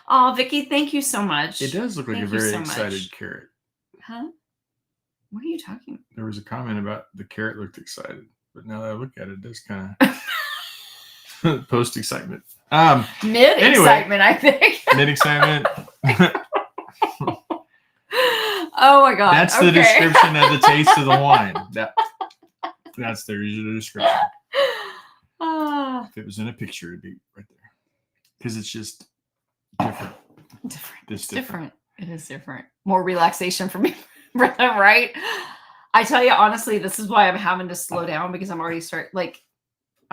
oh, Vicki, thank you so much. It does look like a very excited carrot. Huh? What are you talking about? There was a comment about the carrot looked excited, but now that I look at it, it does kind of post excitement. Mid excitement, I think. Mid excitement. Oh my god! That's the description of the taste of the wine. That's their description. If it was in a picture, it'd be right there. Because it's just different. It's different. It is different. More relaxation for me, right? I tell you honestly, this is why I'm having to slow down, because I'm already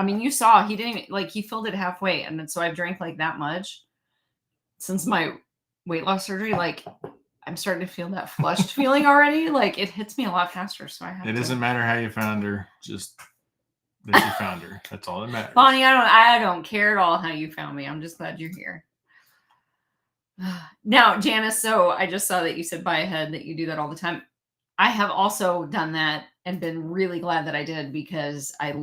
you saw he didn't even he filled it halfway, and then so I've drank like that much since my weight loss surgery. Like, I'm starting to feel that flushed feeling already. Like, it hits me a lot faster. So it doesn't matter how you found her, just that you found her. That's all that matters. Bonnie, I don't care at all how you found me. I'm just glad you're here. Now, Janice, so I just saw that you said buy ahead, that you do that all the time. I have also done that and been really glad that I did, because I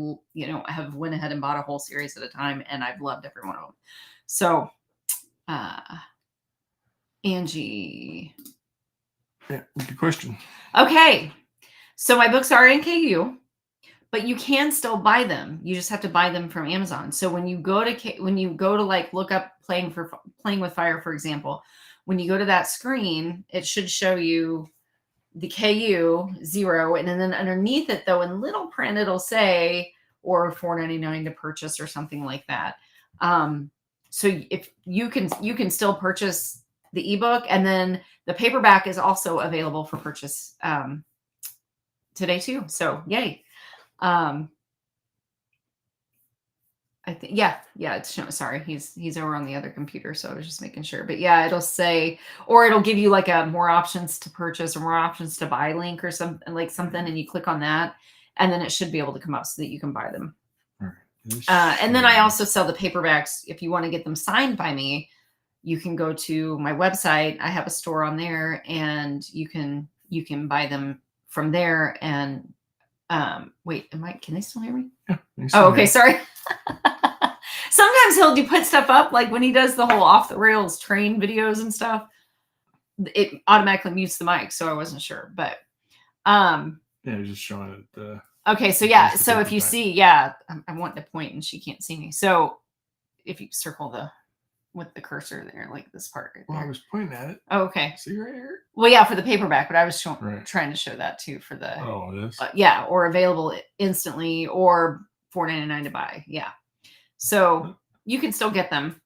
have went ahead and bought a whole series at a time, and I've loved every one of them. So, Angie. Yeah, good question. Okay. So my books are in KU, but you can still buy them. You just have to buy them from Amazon. So when you go to like look up Playing with Fire, for example, when you go to that screen, it should show you the KU 0, and then underneath it, though, in little print, it'll say or $4.99 to purchase or something like that. So if you can still purchase the ebook, and then the paperback is also available for purchase today too. So yay. I think, yeah, it's showing. Sorry, he's over on the other computer, so I was just making sure. But yeah, it'll say, or it'll give you like a more options to purchase or more options to buy link or something, and you click on that, and then it should be able to come up so that you can buy them. And then I also sell the paperbacks. If you want to get them signed by me, you can go to my website. I have a store on there, and you can buy them from there. And wait, can they still hear me? Yeah. Oh, okay. Sorry. Sometimes he'll put stuff up, like when he does the whole off the rails train videos and stuff, it automatically mutes the mic. So I wasn't sure, but yeah, just showing it. Okay, so yeah, so if you see, I'm wanting to point and she can't see me. So if you circle with the cursor there, like this part right there. I was pointing at it. Oh, okay. See right here? Well, yeah, for the paperback, but I was trying to show that too for the. Oh, it is. Yeah, or available instantly, or $4.99 to buy. Yeah, so you can still get them,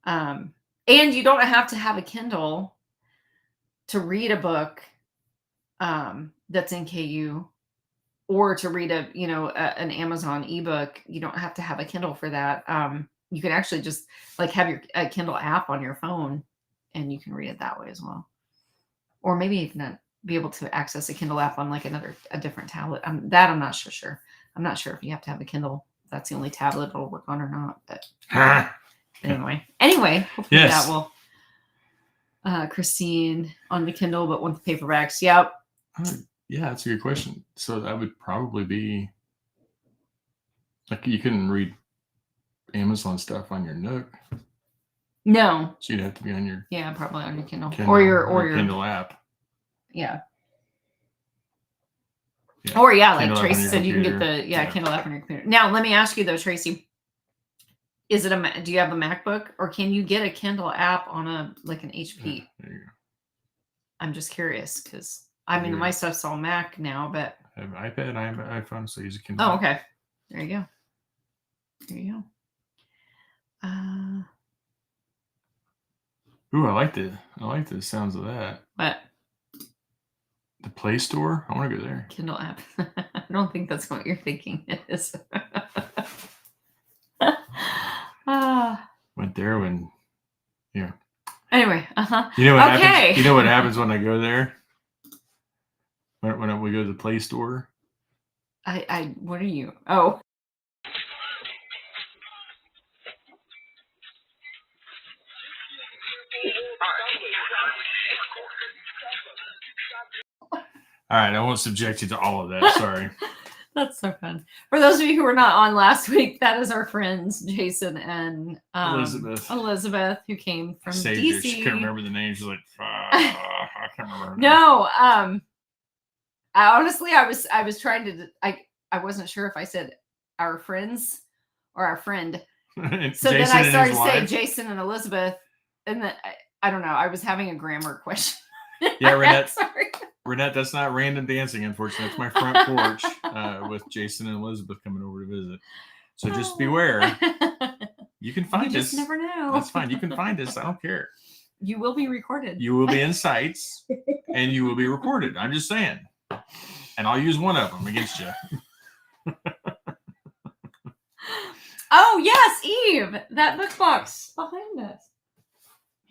and you don't have to have a Kindle to read a book that's in KU, or to read an Amazon ebook. You don't have to have a Kindle for that. You can actually just like have a Kindle app on your phone, and you can read it that way as well. Or maybe you can be able to access a Kindle app on like a different tablet. That I'm not sure. I'm not sure if you have to have a Kindle. That's the only tablet it'll work on or not. But anyway, hopefully that will. Christine on the Kindle, but want the paperbacks. Yep. Yeah, that's a good question. So that would probably be like you couldn't read Amazon stuff on your Nook. No. So you'd have to be on your probably on your Kindle or your Kindle app. Yeah. Or like Tracy said, you can get the Kindle app on your computer. Now let me ask you though, Tracy, do you have a MacBook, or can you get a Kindle app on an HP? There you go. I'm just curious because my stuff's all Mac now, but I have an iPad, I have an iPhone, so I use a Kindle. Oh, okay. There you go. Ooh, I like the sounds of that. What? The Play Store? I want to go there. Kindle app. I don't think that's what you're thinking it is. Went there when, yeah. Anyway, You know what happens? You know what happens when I go there? When we go to the Play Store? What are you? Oh. All right, I won't subject you to all of that. Sorry. That's so fun. For those of you who were not on last week, that is our friends Jason and Elizabeth, who came from DC. She couldn't remember the name. She's like, I can't remember. No, I was trying to. I wasn't sure if I said our friends or our friend. So then I started saying Jason and Elizabeth, and then I don't know. I was having a grammar question. Yeah, Renette. Sorry. Renette, that's not random dancing, unfortunately. That's my front porch with Jason and Elizabeth coming over to visit. So just beware. You can find us. You just never know. That's fine. You can find us. I don't care. You will be recorded. You will be in sights, and you will be recorded. I'm just saying. And I'll use one of them against you. Oh, yes, Eve. That book box behind us.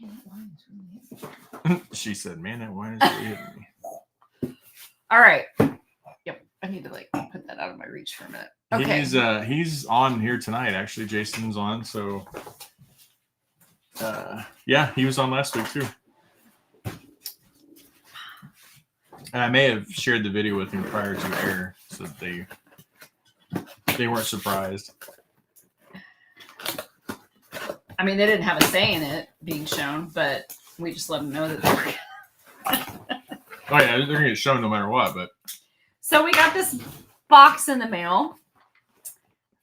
Man, that wine is really hitting me. She said, man, that wine is really hitting me. All right. Yep. I need to put that out of my reach for a minute. Okay. He's on here tonight, actually. Jason's on. So, yeah, he was on last week, too. And I may have shared the video with them prior to air, so that they weren't surprised. I mean, they didn't have a say in it being shown, but we just let them know that they were. Oh yeah, they're gonna get shown no matter what. But so we got this box in the mail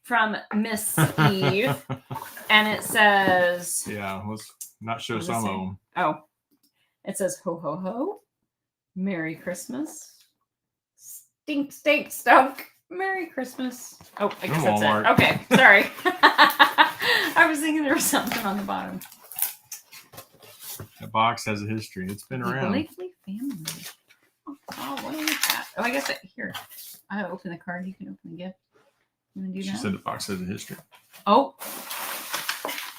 from Miss Eve, and it says, "Yeah, let's not show some of them." Oh, it says, "Ho ho ho, Merry Christmas, stink stink stunk, Merry Christmas." Oh, I guess that's it. Okay, sorry. I was thinking there was something on the bottom. The box has a history. It's been around. Blakely family. Oh, what is that? Oh, I guess here. I open the card. You can open the gift. You want to do that? She said the box has a history. Oh,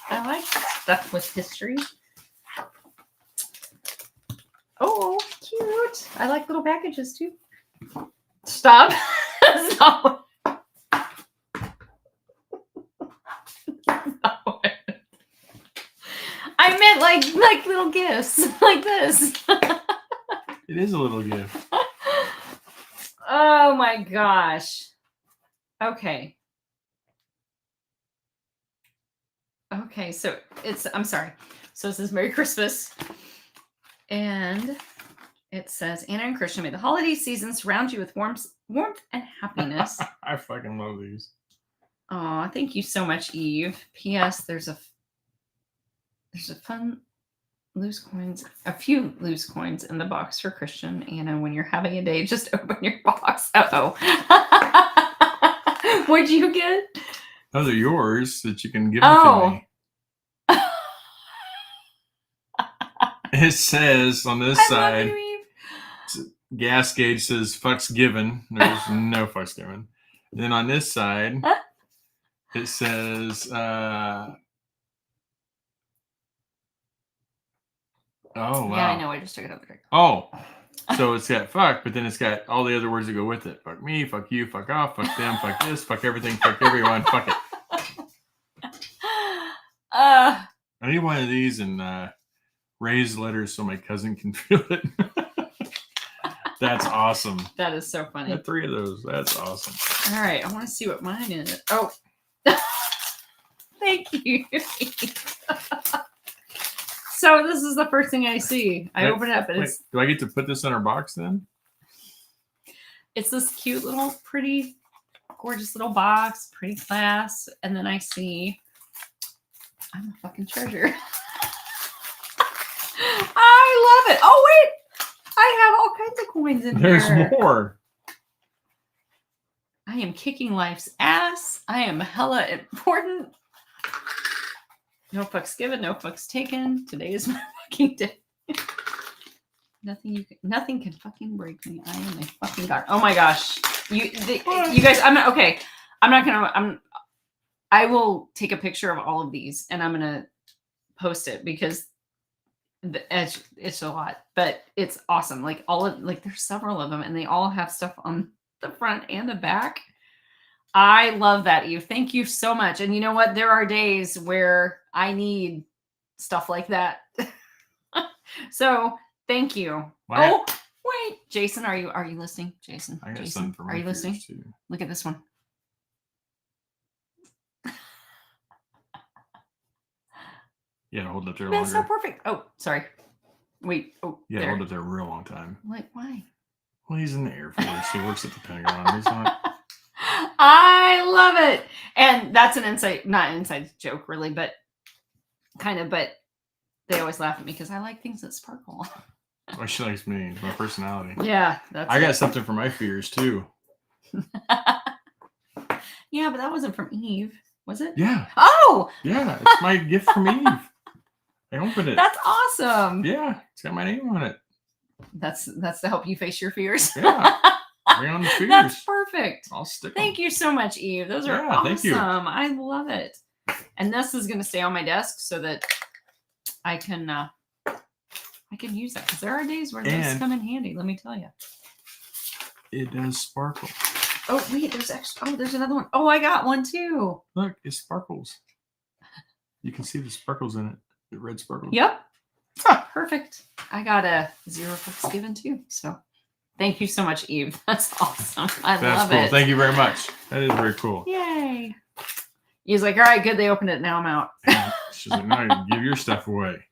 I like stuff with history. Oh, cute. I like little packages too. Stop. Stop. I meant like little gifts like this. It is a little gift. Oh my gosh. Okay. Okay, so I'm sorry. So it says Merry Christmas. And it says, Anna and Christian, may the holiday season surround you with warmth and happiness. I fucking love these. Aw, thank you so much, Eve. P.S. There's a fun a few loose coins in the box for Christian. Anna, when you're having a day, just open your box. Uh-oh. What'd you get? Oh, they're yours that you can give them to me. It says on this side, gas gauge says fucks given. There's no fucks given. Then on this side, it says, oh, wow. Yeah, I know. I just took it out the drink. Oh, so it's got fuck, but then it's got all the other words that go with it. Fuck me, fuck you, fuck off, fuck them, fuck this, fuck everything, fuck everyone, fuck it. I need one of these and raised letters so my cousin can feel it. That's awesome. That is so funny. I had 3 of those. That's awesome. All right. I want to see what mine is. Oh. Thank you. So this is the first thing I see. I open it up and it's... Do I get to put this in our box then? It's this cute little pretty, gorgeous little box. Pretty class. And then I see... I'm a fucking treasure. I love it. Oh, wait. I have all kinds of coins in here. There's more. I am kicking life's ass. I am hella important. No fucks given, no fucks taken. Today is my fucking day. Nothing can fucking break me. I am a fucking god. Oh my gosh. You guys, I will take a picture of all of these and I'm gonna post it because it's a lot, but it's awesome. There's several of them and they all have stuff on the front and the back. I love that, Eve. Thank you so much. And you know what? There are days where I need stuff like that. So thank you. Wow. Oh, wait. Jason, are you listening? Jason. I got Jason, something for my are you listening? too. Look at this one. Yeah, hold it up there That's longer. so perfect. Oh, sorry. Wait. Oh, yeah, there. hold it there a real long time. Why? Well, he's in the Air Force. He works at the Pentagon. He's not... I love it. And that's not an inside joke really, but kind of, but they always laugh at me because I like things that sparkle. Well, she likes me, my personality. Yeah. I got something for my fears too. Yeah, but that wasn't from Eve, was it? Yeah. Oh! Yeah, it's my gift from Eve. I opened it. That's awesome. Yeah, it's got my name on it. That's to help you face your fears. Yeah. Bring on the fears. That's perfect. I'll stick Thank you so much, Eve. Those are awesome. Thank you. I love it. And this is going to stay on my desk so that I can use that because there are days where those come in handy. Let me tell you. It does sparkle. Oh wait, there's extra. Oh, there's another one. Oh, I got one too. Look, it sparkles. You can see the sparkles in it. The red sparkles. Yep. Perfect. I got a 0 fucks given too. So Thank you so much, Eve. That's awesome. That's love cool. it. Thank you very much. That is very cool. Yay. He's like, all right, good. They opened it. Now I'm out. She's like, no, you give your stuff away.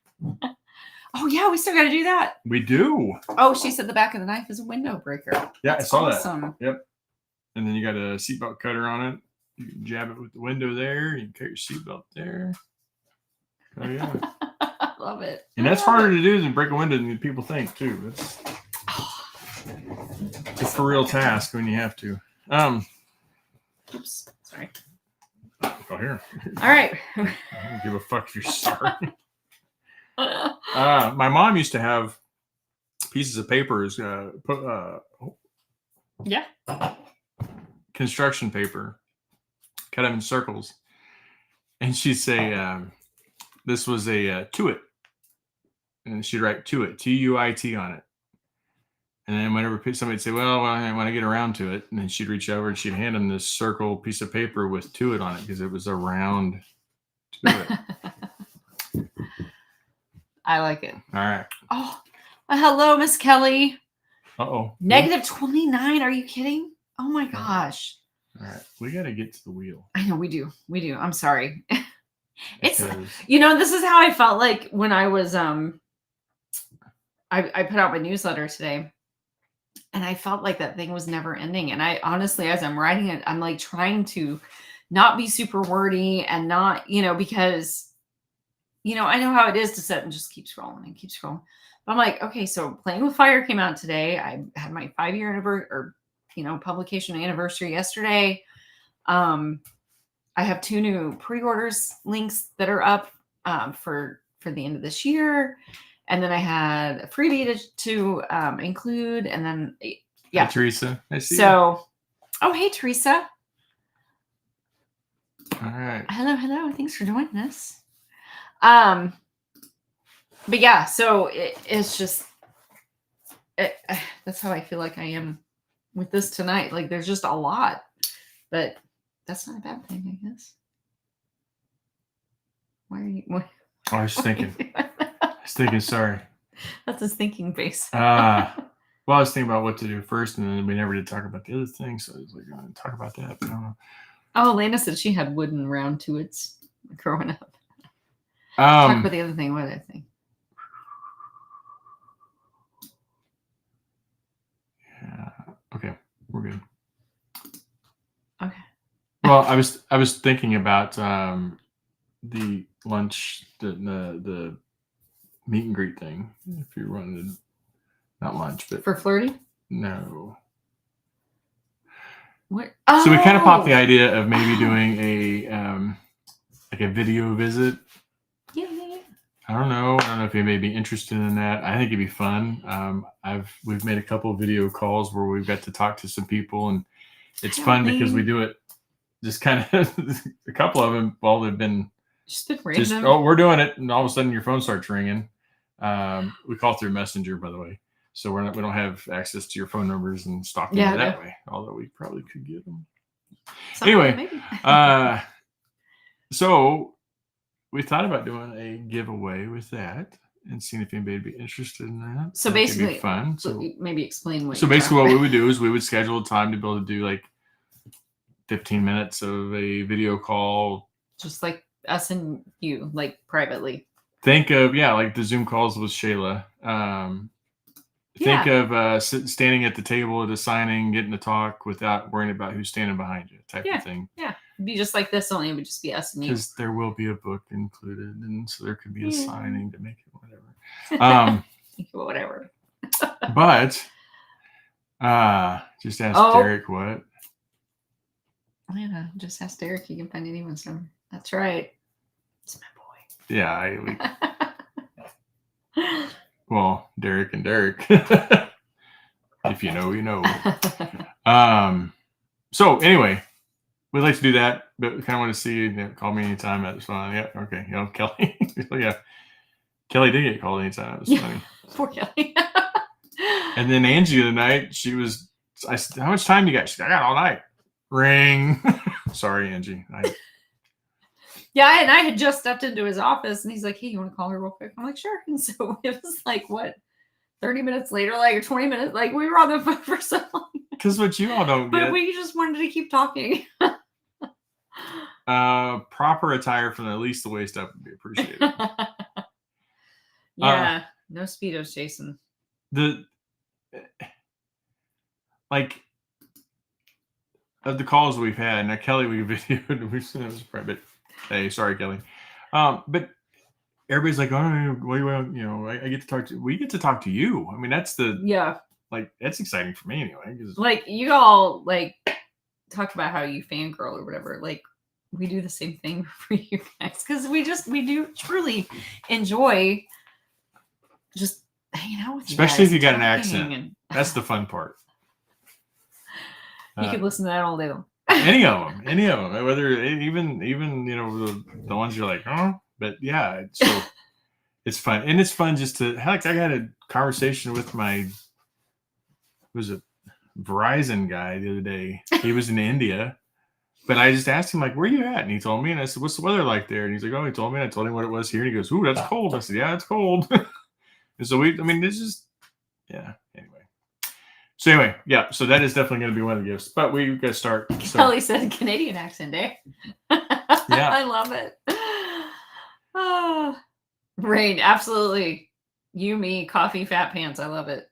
Oh, yeah. We still got to do that. We do. Oh, she said the back of the knife is a window breaker. Yeah, I saw that. Yep. And then you got a seatbelt cutter on it. You can jab it with the window there. You can cut your seatbelt there. Oh, yeah. I love it. And that's harder to do than break a window than people think, too. It's a for real task when you have to. Oops. Sorry. Oh, here. All right. I don't give a fuck if you're sorry. My mom used to have pieces of papers, yeah, construction paper, cut them in circles, and she'd say, "This was a tuit," and she'd write "tuit," T-U-I-T on it. And then whenever somebody'd say, well, when I get around to it, and then she'd reach over and she'd hand them this circle piece of paper with "tuit" on it because it was a round tuit. I like it. All right. Oh, well, hello, Miss Kelly. Uh-oh. -29. Are you kidding? Oh my gosh. All right. We got to get to the wheel. I know we do. We do. I'm sorry. It's, this is how I felt like when I was, I put out my newsletter today. And I felt like that thing was never ending. And I honestly, as I'm writing it, I'm like trying to not be super wordy and not, because, I know how it is to sit and just keep scrolling and keep scrolling. But I'm like, okay, so Playing with Fire came out today. I had my 5-year anniversary publication anniversary yesterday. I have 2 new pre-orders links that are up for the end of this year. And then I had a freebie to include. And then, yeah. Hey, Teresa. I see you. Oh, hey, Teresa. All right. Hello. Thanks for joining us. But yeah, so it's just, that's how I feel like I am with this tonight. Like there's just a lot, but that's not a bad thing, I guess. Why are you? I was thinking, sorry. That's his thinking face. Well, I was thinking about what to do first, and then we never did talk about the other thing. So I was like, I'm going to talk about that. But I don't know. Oh, Lena said she had wooden round tuits growing up. Talk about the other thing. What did I think? Yeah. Okay. We're good. Okay. Well, I was thinking about the lunch, the meet and greet thing. If you wanted, not lunch, but for flirty. No. What? So we kind of popped the idea of maybe doing a like a video visit. Yeah. I don't know if you may be interested in that. I think it'd be fun. We've made a couple of video calls where we've got to talk to some people, and it's fun because we do it just kind of a couple of them. Well, they've been just random. We're doing it, and all of a sudden your phone starts ringing. We call through Messenger, by the way, so we don't have access to your phone numbers and stalking you that way. Although we probably could get them. Anyway, so we thought about doing a giveaway with that and seeing if anybody would be interested in that. So basically, it'd be fun. So maybe explain what. So basically, what we would do is we would schedule a time to be able to do like 15 minutes of a video call, just like us and you, like privately. Think of like the Zoom calls with Shayla. Think of standing at the table at a signing, getting to talk without worrying about who's standing behind you, type of thing. Yeah, it'd be just like this, only it would just be us and you. Because there will be a book included, and so there could be a signing to make it whatever. Whatever. But just ask Derek what. Yeah, just ask Derek. You can find anyone's number. That's right. It's my boy. Yeah, well, Derek and Derek. If you know, you know. So anyway, we'd like to do that, but we kind of want to see you. Call me anytime. That's fine. Yeah. Okay. Kelly. Yeah. Kelly did get called anytime. It was funny. Poor Kelly. And then Angie tonight, I said, how much time you got? She said, I got all night. Ring. Sorry, Angie. Yeah, and I had just stepped into his office, and he's like, hey, you want to call her real quick? I'm like, sure. And so it was like, what, 30 minutes later, like 20 minutes, like we were on the phone for so long. Because what you all don't get. But we just wanted to keep talking. Proper attire from at least the waist up would be appreciated. Yeah, no Speedos, Jason. Like of the calls we've had, now Kelly, we videoed, we've seen it was private. Hey, sorry, Kelly. But everybody's like, oh, what do you want? You know, I get to talk to. We get to talk to you. I mean, that's that's exciting for me anyway. Like you all like talk about how you fangirl or whatever. Like we do the same thing for you guys because we do truly enjoy just hanging out with you, especially guys, if you got an accent. That's the fun part. You could listen to that all day long. any of them, whether even you know the ones you're like, huh? But yeah, so it's fun, and it's fun just to. Heck, I had a conversation with my Verizon guy the other day. He was in India, but I just asked him like, "Where are you at?" And he told me, and I said, "What's the weather like there?" And he's like, "Oh, he told me." And I told him what it was here, and he goes, "Ooh, that's cold." I said, "Yeah, it's cold." And so this is, yeah. Anyway, yeah. So that is definitely going to be one of the gifts, but we've got to start. Kelly said Canadian accent, eh? Yeah, I love it. Rain, absolutely. You, me, coffee, fat pants. I love it.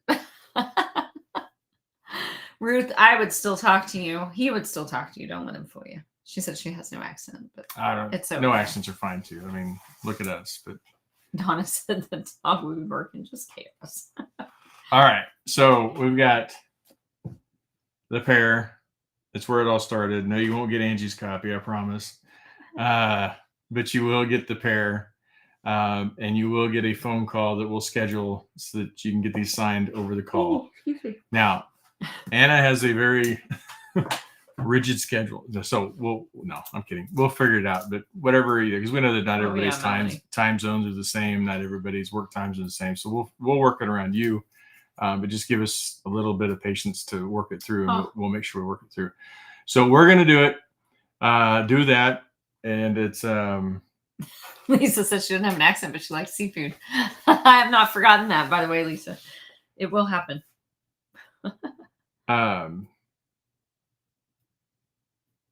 Ruth, I would still talk to you. He would still talk to you. Don't let him fool you. She said she has no accent, but it's okay. No accents are fine too. I mean, look at us. But Donna said the dog would be working just chaos. All right, so we've got the pair. That's where it all started. No, you won't get Angie's copy, I promise. But you will get the pair, and you will get a phone call that we'll schedule so that you can get these signed over the call. Now, Anna has a very rigid schedule, so no, I'm kidding. We'll figure it out, but whatever, because we know that not everybody's time zones are the same, not everybody's work times are the same, so we'll work it around you, but just give us a little bit of patience to work it through, and we'll make sure we work it through. So we're gonna do it, do that, and it's Lisa says she doesn't have an accent, but she likes seafood. I have not forgotten that, by the way, Lisa. It will happen.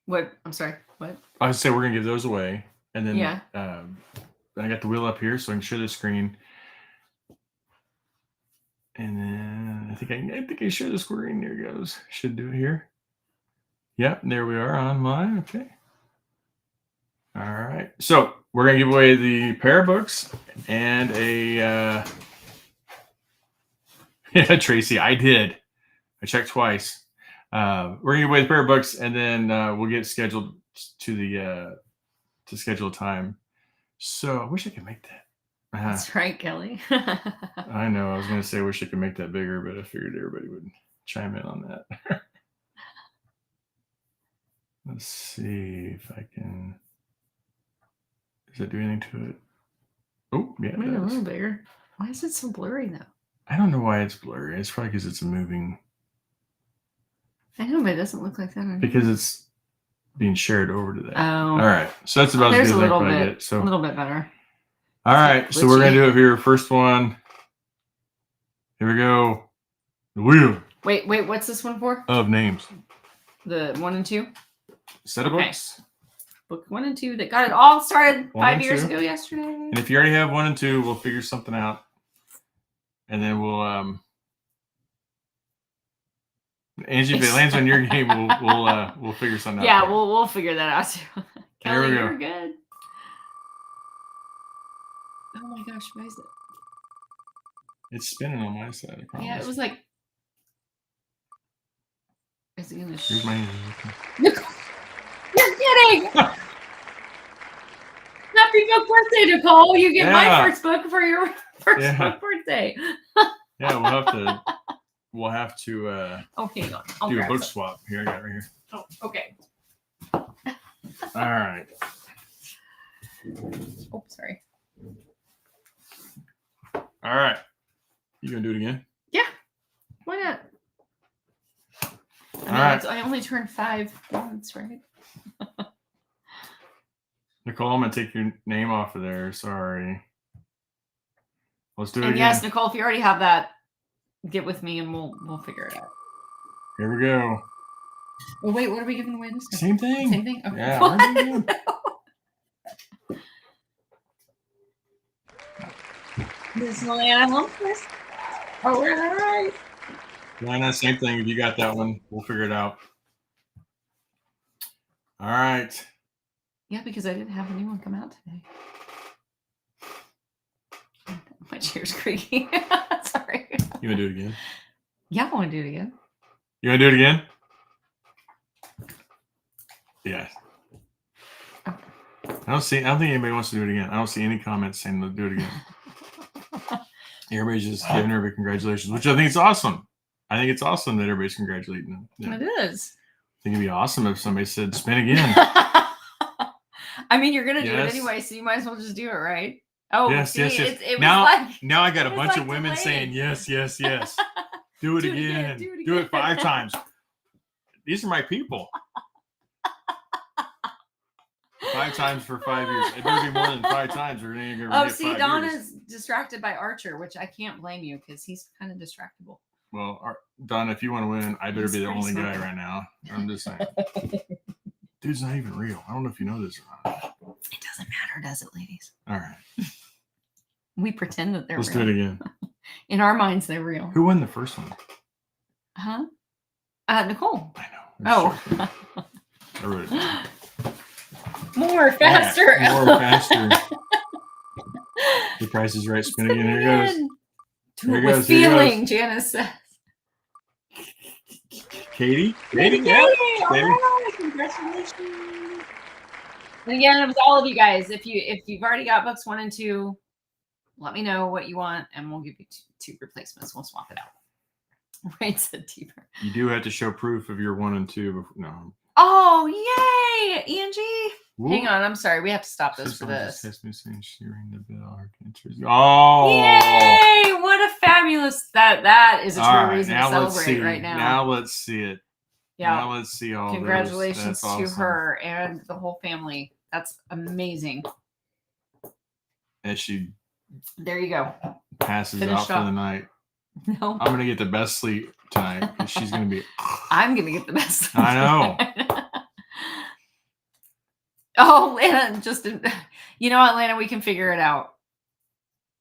What? I'm sorry. What? I would say we're gonna give those away, and then I got the wheel up here so I can show the screen, and then I think I share the screen. There it goes. Should do it here. Yep, there we are online. Okay. All right. So we're gonna give away the pair of books and a. Yeah, Tracy, I did. I checked twice. We're gonna give away the pair of books, and then we'll get scheduled to schedule a time. So I wish I could make that. That's right, Kelly. I know. I was gonna say I wish I could make that bigger, but I figured everybody would chime in on that. Let's see if I can. Does it do anything to it? Oh, yeah, maybe a little bigger. Why is it so blurry though? I don't know why it's blurry. It's probably because it's a moving. I know, but it doesn't look like that. Because it's being shared over to that. Oh. All right. So that's about as good as I can get. So a little bit better. All right. So we're going to do it here. First one. Here we go. The wheel. Wait. What's this one for? Of names. The 1 and 2? Set of books. Book 1 and 2 that got it all started 5 years ago yesterday. And if you already have 1 and 2, we'll figure something out. And then we'll Angie, if it lands on your game, we'll figure something out. Yeah, we'll figure that out too. Kelly, we go. You're good. Oh my gosh, why is it? It's spinning on my side, I promise. Yeah, it was like. Is it gonna? Here's my hand. You're kidding! Happy book birthday, Nicole! You get my first book for your first book birthday. Yeah, we'll have to hang on. do a book swap. Here, I got it right here. Oh, okay. All right. Oh, sorry. All right. You gonna do it again? Yeah. Why not? All right. I only turned 5 once, right? Nicole, I'm gonna take your name off of there. Sorry. Let's do it again. Yes, Nicole, if you already have that get with me and we'll figure it out. Here we go. Oh wait, what are we giving away this time? Same thing. Same thing? Okay. Yeah. This is Lana Humphreys. Oh, we're all right. Lana, same thing. If you got that one, we'll figure it out. All right. Yeah, because I didn't have a new one come out today. My chair's creaking. Sorry. You want to do it again? Yeah, I want to do it again. You want to do it again? Yeah. Okay. I don't think anybody wants to do it again. I don't see any comments saying to do it again. Everybody's just giving everybody congratulations, which I think is awesome. I think it's awesome that everybody's congratulating them. Yeah. It is. I think it'd be awesome if somebody said spin again. I mean, you're gonna do it anyway, so you might as well just do it, right? Oh, yes, see, yes, yes. It now, was like, now I got a bunch like of women delayed. saying yes, yes, yes. Do it again. Do it 5 times. These are my people. 5 times for 5 years. It better be more than 5 times. We're going to get see, Donna's distracted by Archer, which I can't blame you because he's kind of distractible. Well, Donna, if you want to win, I better be the only guy right now. I'm just saying. Dude's not even real. I don't know if you know this or not. It doesn't matter, does it, ladies? All right. We pretend that they're real. Let's do it again. In our minds, they're real. Who won the first one? Huh? Nicole. I know. Oh. I wrote it down. More, faster. Right. More, faster. The Price is Right. Spin again. Here it goes. Do it with feeling, Janice says. Katie? Yeah. All right. Congratulations. And again, it was all of you guys. If you've already got books 1 and 2, let me know what you want, and we'll give you 2 replacements. We'll swap it out. Right, said deeper. You do have to show proof of your 1 and 2. Before, no. Oh, yay, Angie! Whoa. Hang on, I'm sorry. We have to stop this for this. She rang the bell. Oh! Yay! What a fabulous that is a true reason to celebrate right now. Now let's see it. Yeah. Now let's see all. Congratulations to awesome. her and the whole family. That's amazing. And she. There you go. Passes out for the night. No. I'm gonna get the best sleep tonight because she's gonna be. I'm gonna get the best sleep. I know. Oh, Lana, you know what, Lana, we can figure it out.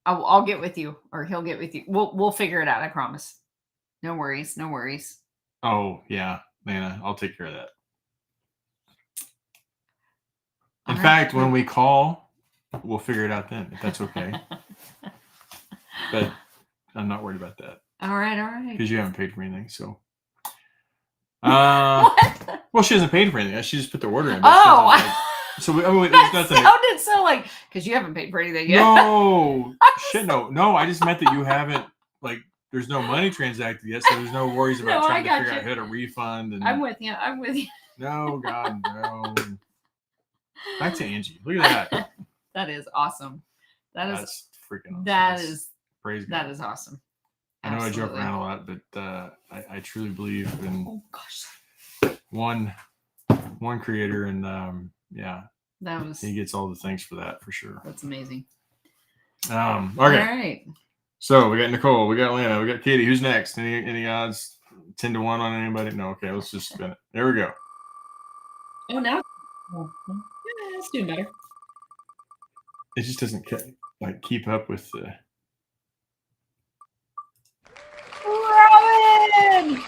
I'll get with you, or he'll get with you. We'll figure it out. I promise. No worries. No worries. Oh yeah, Lana, I'll take care of that. In fact, when we call, we'll figure it out then, if that's okay. But I'm not worried about that. All right. Because you haven't paid for anything, so. What? Well, she hasn't paid for anything. She just put the order in. Oh. So there's nothing. Sounded so like because you haven't paid for anything yet. No, shit, no. I just meant that you haven't there's no money transacted yet, so there's no worries about trying to figure out how to refund. And I'm with you. No, God, no. Back to Angie. Look at that. That is awesome. That's freaking awesome. That is praise God. That is awesome. I know I joke around a lot, but I truly believe in one creator, and he gets all the thanks for that for sure. That's amazing. Okay. All right. So we got Nicole, we got Lana, we got Katie. Who's next? Any odds? 10 to 1 on anybody? No. Okay, let's just spin it. There we go. Oh, now it's doing better. It just doesn't keep up with the. Robin!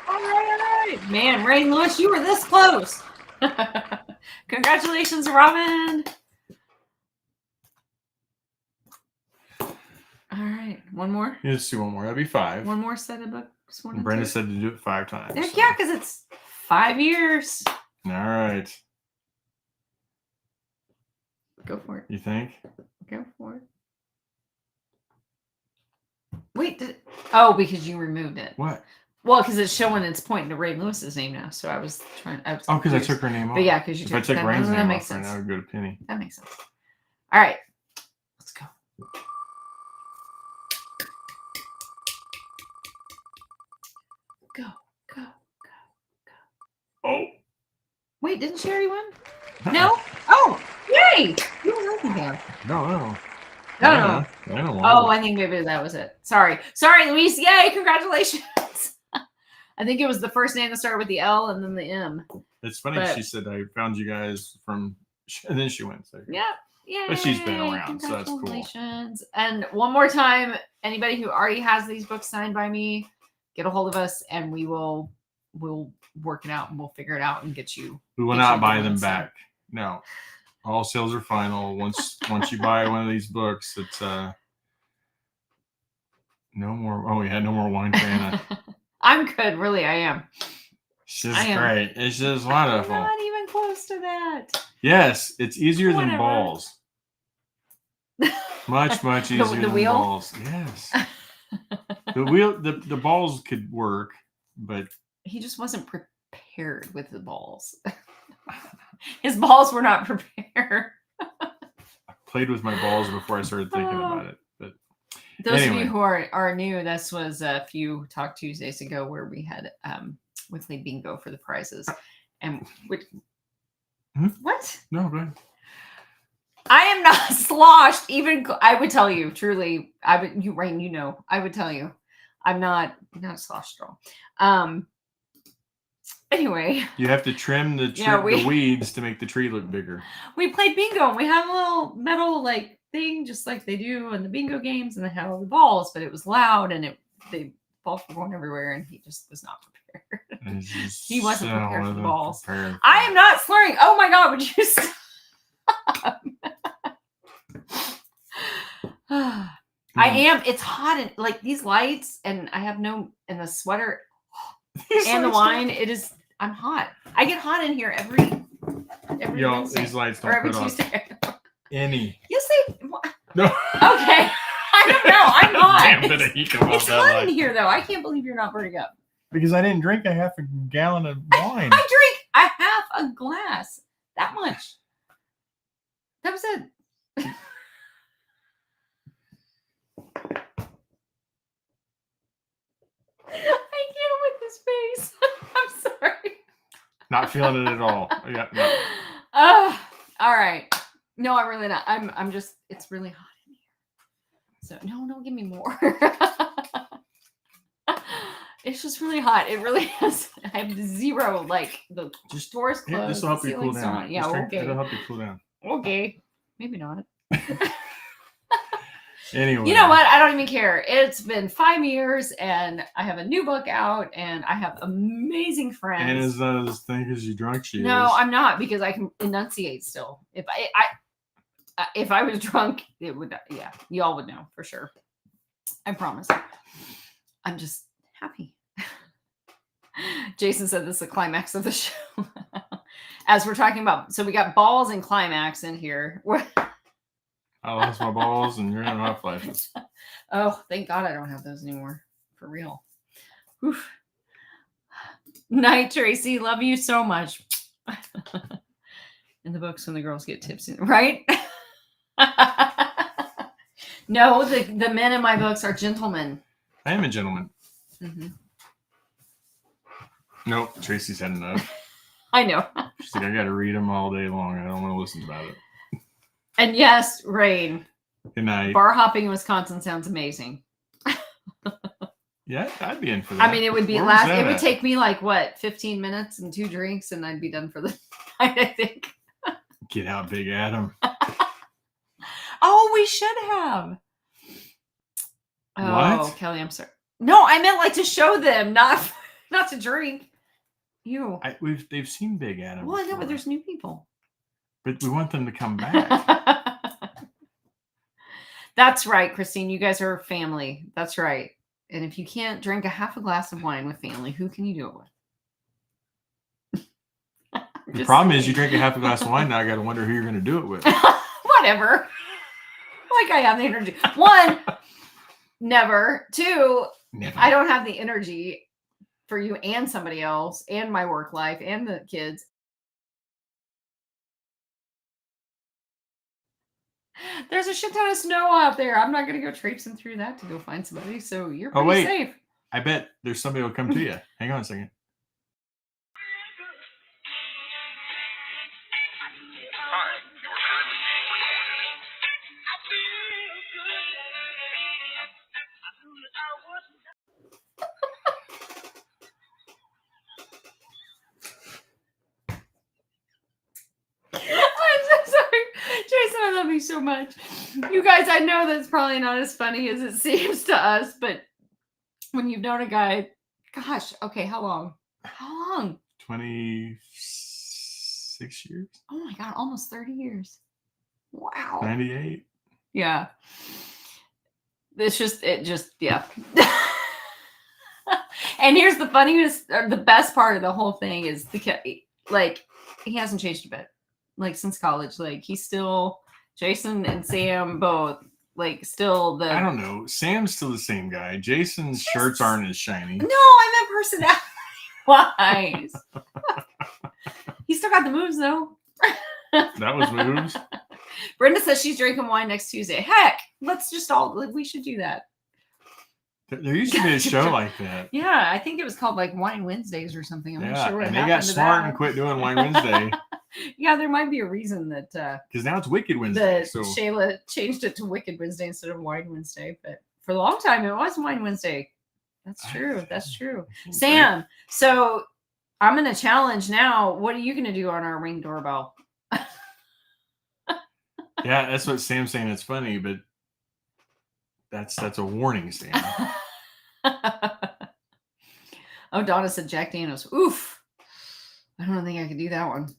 All right. Man, Ray Lewis, you were this close. Congratulations, Robin. All right. One more? Yeah, let's do one more. That'd be 5. One more set of books. Brenda said to do it 5 times. Yeah, because it's 5 years. All right. Go for it. You think? Go for it. Wait. Because you removed it. What? Well, because it's showing it's pointing to Ray Lewis's name now. So I was trying. Because I took her name off. But yeah, because you took. If I took Rain's name off, right now, I would go to Penny. That makes sense. All right. Let's go. Go. Oh. Wait, didn't Sherry win? No? Oh, yay! You were looking down. No. No. Oh, I think maybe that was it. Sorry, Luis. Yay! Congratulations. I think it was the first name that started with the L and then the M. It's funny. She said, "I found you guys from," and then she went. So. Yeah. Yeah. But she's been around, so that's cool. And one more time, anybody who already has these books signed by me, get a hold of us, and we'll work it out and we'll figure it out and get you. We will not buy them back. No, all sales are final. Once you buy one of these books, it's no more. Oh, we had no more wine for Anna. I'm good, really. I am. She's great. It's just wonderful. I'm not even close to that. Yes, it's easier than balls. Much easier than balls. Yes. The balls could work, but he just wasn't prepared with the balls. His balls were not prepared. I played with my balls before I started thinking about it. But those of you who are new, this was a few Talk Tuesdays ago where we had we played bingo for the prizes. And what? No, go ahead. I am not sloshed. Even I would tell you, truly, Rain, you know, I would tell you, I'm not sloshed at all. Anyway, you have to trim the weeds to make the tree look bigger. We played bingo and we had a little metal like thing, just like they do in the bingo games, and they had all the balls, but it was loud and the balls were going everywhere, and he just was not prepared. He wasn't prepared for the balls. I am not slurring. Oh my God, would you stop? I am. It's hot and like these lights, and I have and the sweater and the wine. It is. I'm hot. I get hot in here every Wednesday, these lights don't every put Tuesday. Any. Yes, they. No. Okay. I don't know. I'm not. Damn bit of heat come it's hot in here, though. I can't believe you're not burning up. Because I didn't drink a half a gallon of wine. I drink a half a glass. That much. That was it. I can't with this face. I'm sorry. Not feeling it at all. Yeah, no. All right. No, I'm really not. I'm just. It's really hot in here. So no, give me more. It's just really hot. It really is. I have zero, like, the doors closed. Yeah, this will help you cool down. Yeah, okay. It'll help you cool down. Okay. Maybe not. Anyway. You know what? I don't even care. It's been 5 years, and I have a new book out, and I have amazing friends. And is not as thing as you drunk she is. No, I'm not, because I can enunciate still. If I was drunk, it would, yeah, y'all would know for sure. I promise. I'm just happy. Jason said this is the climax of the show. As we're talking about, so we got balls and climax in here. I lost my balls and you're in hot flashes. Oh, thank God I don't have those anymore. For real. Oof. Night, Tracy. Love you so much. In the books when the girls get tipsy, right? No, the men in my books are gentlemen. I am a gentleman. Mm-hmm. Nope, Tracy's had enough. I know. She's like, I got to read them all day long. I don't want to listen about it. And yes, Rain. Good night. Bar hopping in Wisconsin sounds amazing. Yeah, I'd be in for that. I mean, it would be it would take me like what, 15 minutes and 2 drinks, and I'd be done for the night, I think. Get out, Big Adam. Oh, we should have. Oh, what? Kelly, I'm sorry. No, I meant like to show them, not to drink. You. They've seen Big Adam. Well, I know, but there's new people. But we want them to come back. That's right, Christine. You guys are family. That's right. And if you can't drink a half a glass of wine with family, who can you do it with? The problem is you drink a half a glass of wine, now I got to wonder who you're going to do it with. Whatever. Like I have the energy. 1, never. 2, never. I don't have the energy for you and somebody else and my work life and the kids. There's a shit ton of snow out there. I'm not going to go traipsing through that to go find somebody. So you're pretty safe. I bet there's somebody who'll come to you. Hang on a second. me so much. You guys, I know that's probably not as funny as it seems to us, but when you've known a guy, gosh, okay, how long? 26 years. Oh my God, almost 30 years. Wow. 98. Yeah. Yeah. And here's the funniest, or the best part of the whole thing is he hasn't changed a bit. Like since college, like he's still Jason and Sam both still I don't know. Sam's still the same guy. Jason's shirts aren't as shiny. No, I meant personality-wise. He still got the moves though. That was moves. Brenda says she's drinking wine next Tuesday. Heck, we should do that. There used to be a show like that. Yeah, I think it was called Wine Wednesdays or something. I'm not sure what and they got smart and quit doing Wine Wednesday. Yeah, there might be a reason that because now it's Wicked Wednesday. So Shayla changed it to Wicked Wednesday instead of Wine Wednesday. But for a long time, it was Wine Wednesday. That's true. That's true. Sam, so I'm going to challenge now. What are you going to do on our Ring doorbell? Yeah, that's what Sam's saying. It's funny, but that's a warning, Sam. Oh, Donna said Jack Daniels. Oof. I don't think I could do that one.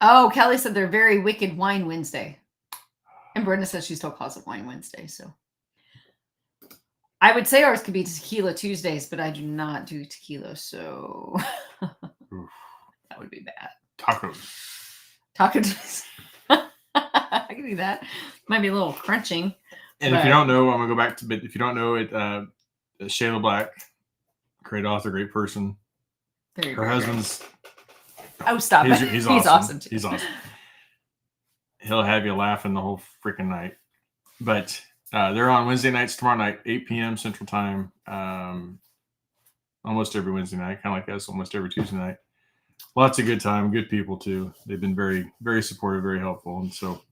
Oh, Kelly said they're very wicked Wine Wednesday. And Brenda says she still calls it Wine Wednesday. So I would say ours could be Tequila Tuesdays, but I do not do tequila. So that would be bad. Tacos. I can do that. Might be a little crunching. And if you don't know, I'm gonna go back to. But if you don't know it, Shayla Black, great author, great person. Her husband's. Oh, stop it! He's awesome. Too. He's awesome. He'll have you laughing the whole freaking night. But they're on Wednesday nights tomorrow night, 8 p.m. Central Time. Almost every Wednesday night, kind of like us, almost every Tuesday night. Lots of good time, good people too. They've been very, very supportive, very helpful. And so,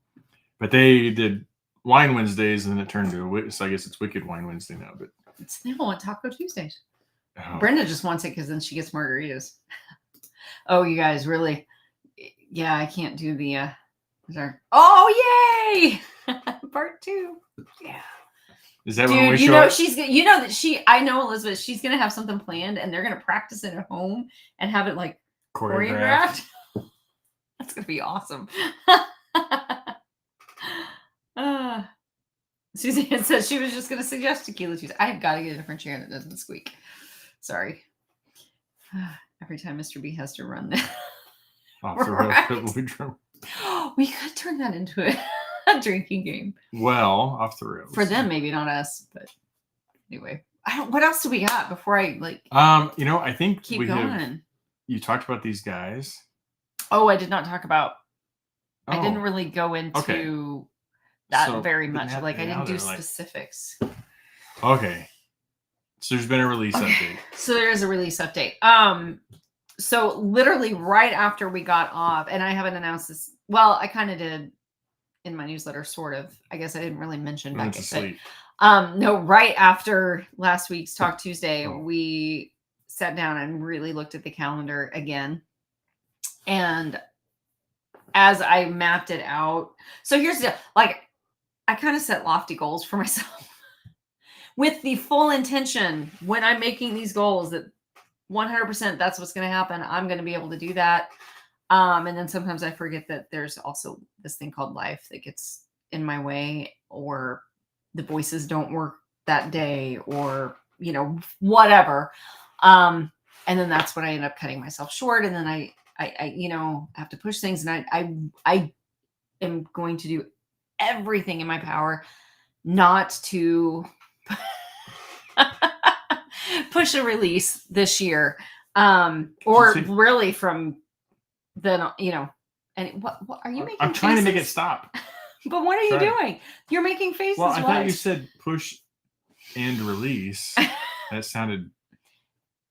but they did Wine Wednesdays, and then it turned to so I guess it's Wicked Wine Wednesday now. But they want Taco Tuesdays. Oh. Brenda just wants it because then she gets margaritas. Oh, you guys, really? Yeah, I can't do the. Oh, yay! Part 2. Yeah. Is that when we show up? I know Elizabeth. She's gonna have something planned, and they're gonna practice it at home and have it choreographed. That's gonna be awesome. Suzanne says she was just gonna suggest Tequila Tuesday. I've got to get a different chair that doesn't squeak. Sorry. Every time Mr. B has to run that. We could turn that into a drinking game. Well, off the rails. For them, maybe not us, but anyway. What else do we got before I I think keep going. You talked about these guys. Oh, I did not talk about. I didn't really go into that very much. I didn't do specifics. Okay. So there's been a release update. So there is a release update. So literally right after we got off, and I haven't announced this. Well, I kind of did in my newsletter, sort of. I guess I didn't really mention back at no, right after last week's Talk Tuesday, we sat down and really looked at the calendar again. And as I mapped it out, so here's the I kind of set lofty goals for myself with the full intention when I'm making these goals that 100% that's what's going to happen. I'm going to be able to do that. And then sometimes I forget that there's also this thing called life that gets in my way, or the voices don't work that day, or, whatever. And then that's when I end up cutting myself short. And then I have to push things. And I am going to do everything in my power not to push a release this year. Or really from then, and what are you making? I'm trying to make it stop. But what are you doing? You're making faces. Well, I thought you said push and release. That sounded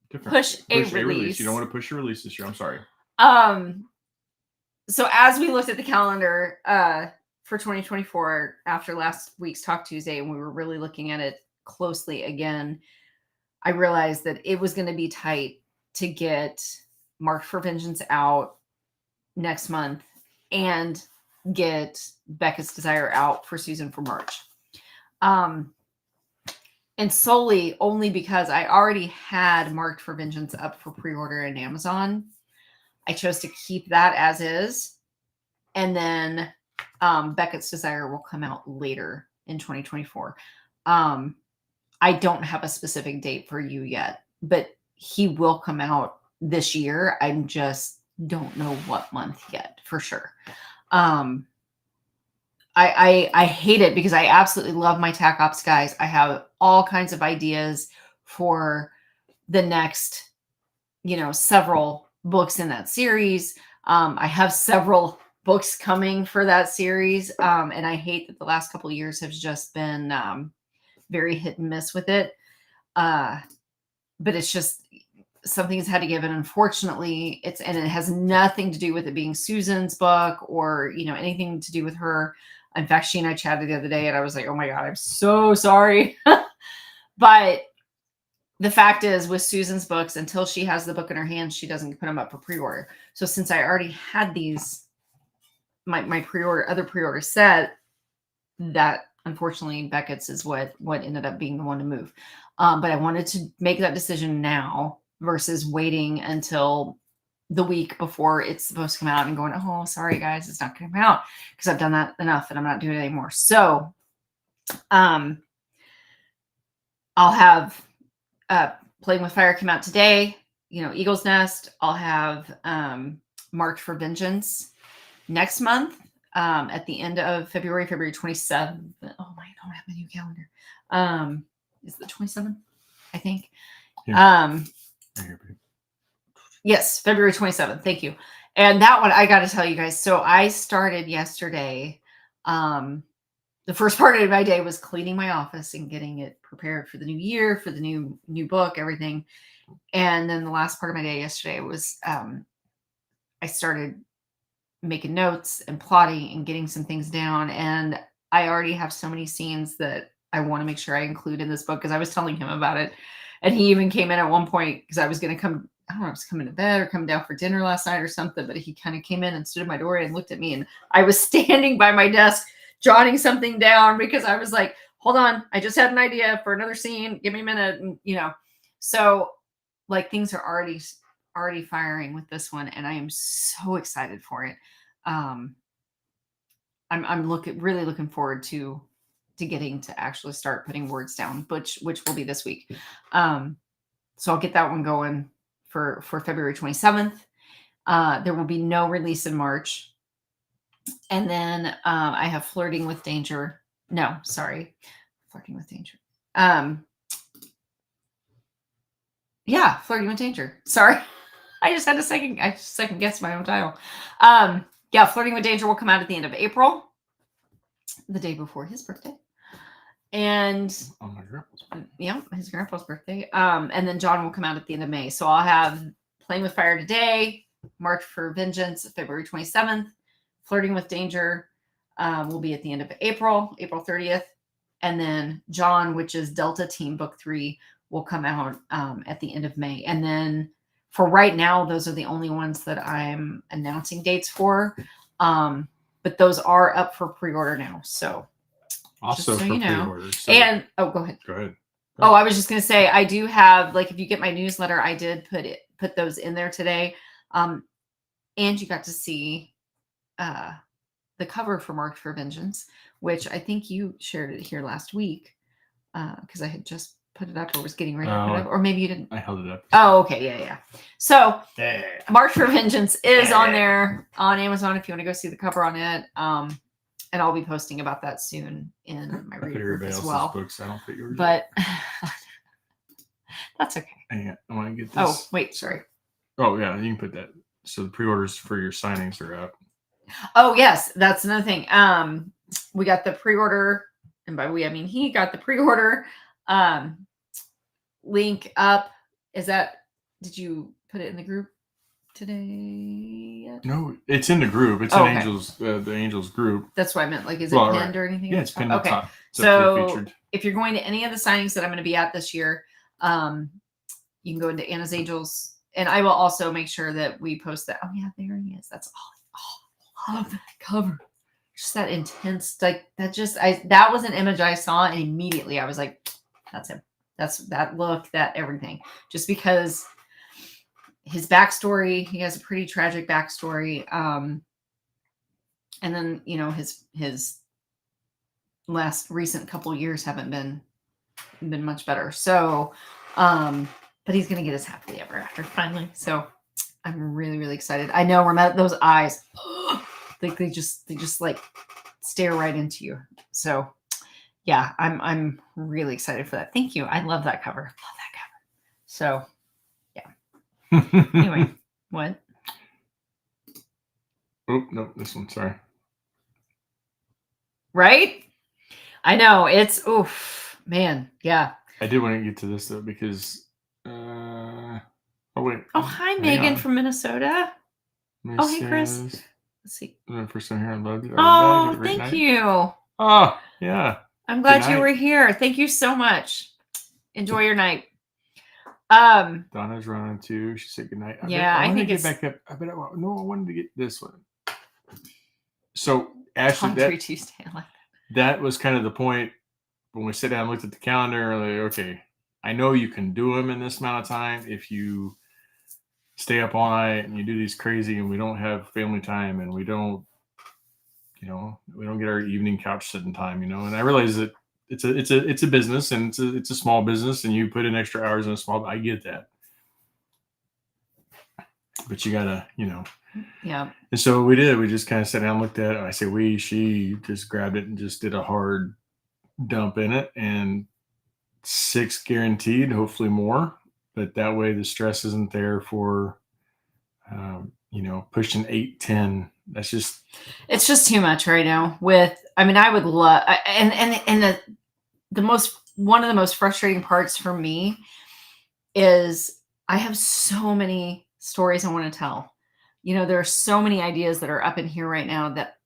different. Push a release. You don't want to push your release this year. I'm sorry. So as we looked at the calendar for 2024 after last week's Talk Tuesday, and we were really looking at it closely again, I realized that it was going to be tight to get Marked for Vengeance out next month and get Becca's Desire out for Susan for March. And solely only because I already had Marked for Vengeance up for pre-order in Amazon. I chose to keep that as is. And then Becca's Desire will come out later in 2024. I don't have a specific date for you yet, but he will come out this year. I just don't know what month yet for sure. I hate it because I absolutely love my Tac Ops guys. I have all kinds of ideas for the next, several books in that series. I have several books coming for that series. And I hate that the last couple of years have just been very hit and miss with it. But it's just something's had to give. And unfortunately, it has nothing to do with it being Susan's book or, anything to do with her. In fact, she and I chatted the other day and I was like, oh my God, I'm so sorry. But the fact is with Susan's books, until she has the book in her hands, she doesn't put them up for pre-order. So since I already had these, my pre-order, other pre-order set, that unfortunately Beckett's is what ended up being the one to move. But I wanted to make that decision now versus waiting until the week before it's supposed to come out and going, oh, sorry guys, it's not going to come out because I've done that enough and I'm not doing it anymore. So I'll have Playing with Fire come out today, Eagle's Nest. I'll have Marked for Vengeance next month at the end of February 27th. Oh my, I don't have my new calendar. Is it the 27th? I think. Yeah. Yes, February 27th. Thank you. And that one, I got to tell you guys. So I started yesterday. The first part of my day was cleaning my office and getting it prepared for the new year, for the new book, everything. And then the last part of my day yesterday was I started making notes and plotting and getting some things down. And I already have so many scenes that I want to make sure I include in this book because I was telling him about it. And he even came in at one point because I was going to come, I don't know, I was coming to bed or coming down for dinner last night or something, but he kind of came in and stood at my door and looked at me. And I was standing by my desk jotting something down because I was like, hold on, I just had an idea for another scene. Give me a minute. And, so like things are already firing with this one. And I am so excited for it. I'm really looking forward to getting to actually start putting words down, which will be this week. So I'll get that one going for February 27th. There will be no release in March. And then I have Flirting with Danger. No, sorry. Flirting with Danger. Yeah, Flirting with Danger. Sorry. I just had to second guess my own title. Yeah, Flirting with Danger will come out at the end of April, the day before his birthday. And on my grandpa's birthday. Yeah, his grandpa's birthday. And then John will come out at the end of May. So I'll have Playing with Fire today, Marked for Vengeance, February 27th. Flirting with Danger will be at the end of April 30th. And then John, which is Delta Team Book 3, will come out at the end of May. And then for right now, those are the only ones that I'm announcing dates for. But those are up for pre-order now. So also for pre-order. So. And go ahead. Go ahead. Oh, I was just going to say, I do have, like, if you get my newsletter, I did put those in there today. And you got to see the cover for Marked for Vengeance, which I think you shared it here last week because I had just put it up or was getting ready to put it up. Or maybe you didn't. I held it up. Oh, okay. Yeah. So Marked for Vengeance is on there on Amazon if you want to go see the cover on it. And I'll be posting about that soon in my reader group as well. Books. I don't fit yours. But that's okay. Hang on. I want to get this. Oh, wait. Sorry. Oh, yeah. You can put that. So the pre-orders for your signings are up. Oh, yes. That's another thing. We got the pre-order. And by we, I mean he got the pre-order link up. Did you put it in the group today yet? No, it's in the group. It's in Angels, the Angels group. That's what I meant. Like, is it pinned or anything? Yeah, it's pinned at the top. So if you're going to any of the signings that I'm going to be at this year, you can go into Anna's Angels, and I will also make sure that we post that. Oh yeah, there he is. That's all. Oh, I love that cover. just that intense, like that was an image I saw, and immediately I was like, that's him. That's that look, that everything. Just because his backstory, he has a pretty tragic backstory. And then, his last recent couple years haven't been much better. So, but he's gonna get his happily ever after finally. So I'm really, really excited. I know those eyes, like they just like stare right into you. So yeah, I'm really excited for that. Thank you. I love that cover. Love that cover. So yeah. Anyway, what? Oh no, this one. Sorry. Right? I know it's oof, man. Yeah. I did want to get to this though because. Oh wait. Oh hi, Megan from Minnesota. Oh hey, Chris. Let's see. First time here, I loved it. Oh, thank you. Oh yeah. I'm glad you were here. Thank you so much. Enjoy your night. Donna's running too. She said goodnight. I think it's back up. I wanted to get this one. So Ashley, that was kind of the point when we sat down and looked at the calendar. Like, okay, I know you can do them in this amount of time if you stay up all night and you do these crazy, and we don't have family time, and we don't get our evening couch sitting time, and I realize that it's a business, and it's a small business, and you put in extra hours in a small. I get that, but you gotta, Yeah. And so we did. We just kind of sat down, and looked at it. I say she just grabbed it and just did a hard dump in it, and 6 guaranteed, hopefully more. But that way the stress isn't there for, pushing 8, 10. It's just too much right now. I would love, and one of the most frustrating parts for me is I have so many stories I want to tell. There are so many ideas that are up in here right now that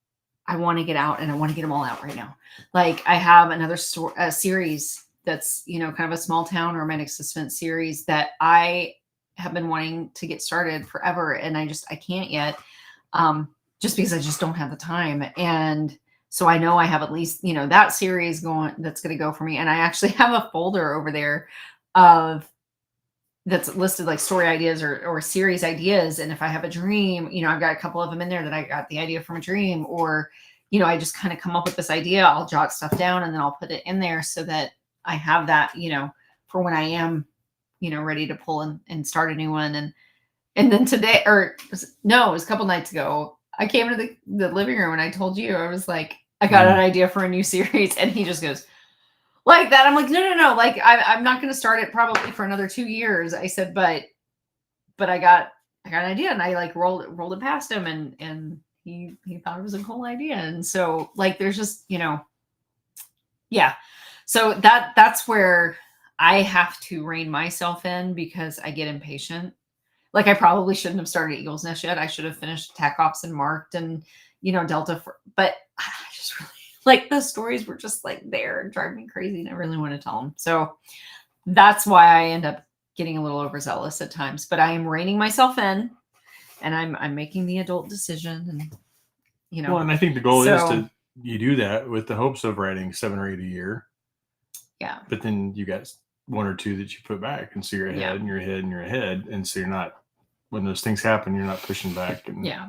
I want to get out, and I want to get them all out right now. Like I have another series that's, kind of a small town romantic suspense series that I have been wanting to get started forever. And I can't yet. Just because I just don't have the time. And so I know I have at least, that series that's going to go for me. And I actually have a folder over there that's listed like story ideas or series ideas. And if I have a dream, I've got a couple of them in there that I got the idea from a dream, or, I just kind of come up with this idea, I'll jot stuff down and then I'll put it in there so that I have that, for when I am, ready to pull and start a new one. And then today, it was a couple nights ago, I came into the living room and I told you, I was like, I got an idea for a new series. And he just goes like that. I'm like, no. Like, I'm not going to start it probably for another 2 years. I said, but I got an idea, and I like rolled it past him, and he thought it was a cool idea. And so like, there's just, yeah. So that's where I have to rein myself in, because I get impatient. Like I probably shouldn't have started Eagle's Nest yet. I should have finished Tac Ops and Marked and, Delta. But I just really, like, the stories were just like there and driving me crazy, and I really want to tell them. So that's why I end up getting a little overzealous at times. But I am reining myself in, and I'm making the adult decision. And, Well, and I think the goal is you do that with the hopes of writing 7 or 8 a year. Yeah. But then you got 1 or 2 that you put back, and so you're ahead and you're ahead and you're ahead. And so you're not, when those things happen, you're not pushing back. And yeah.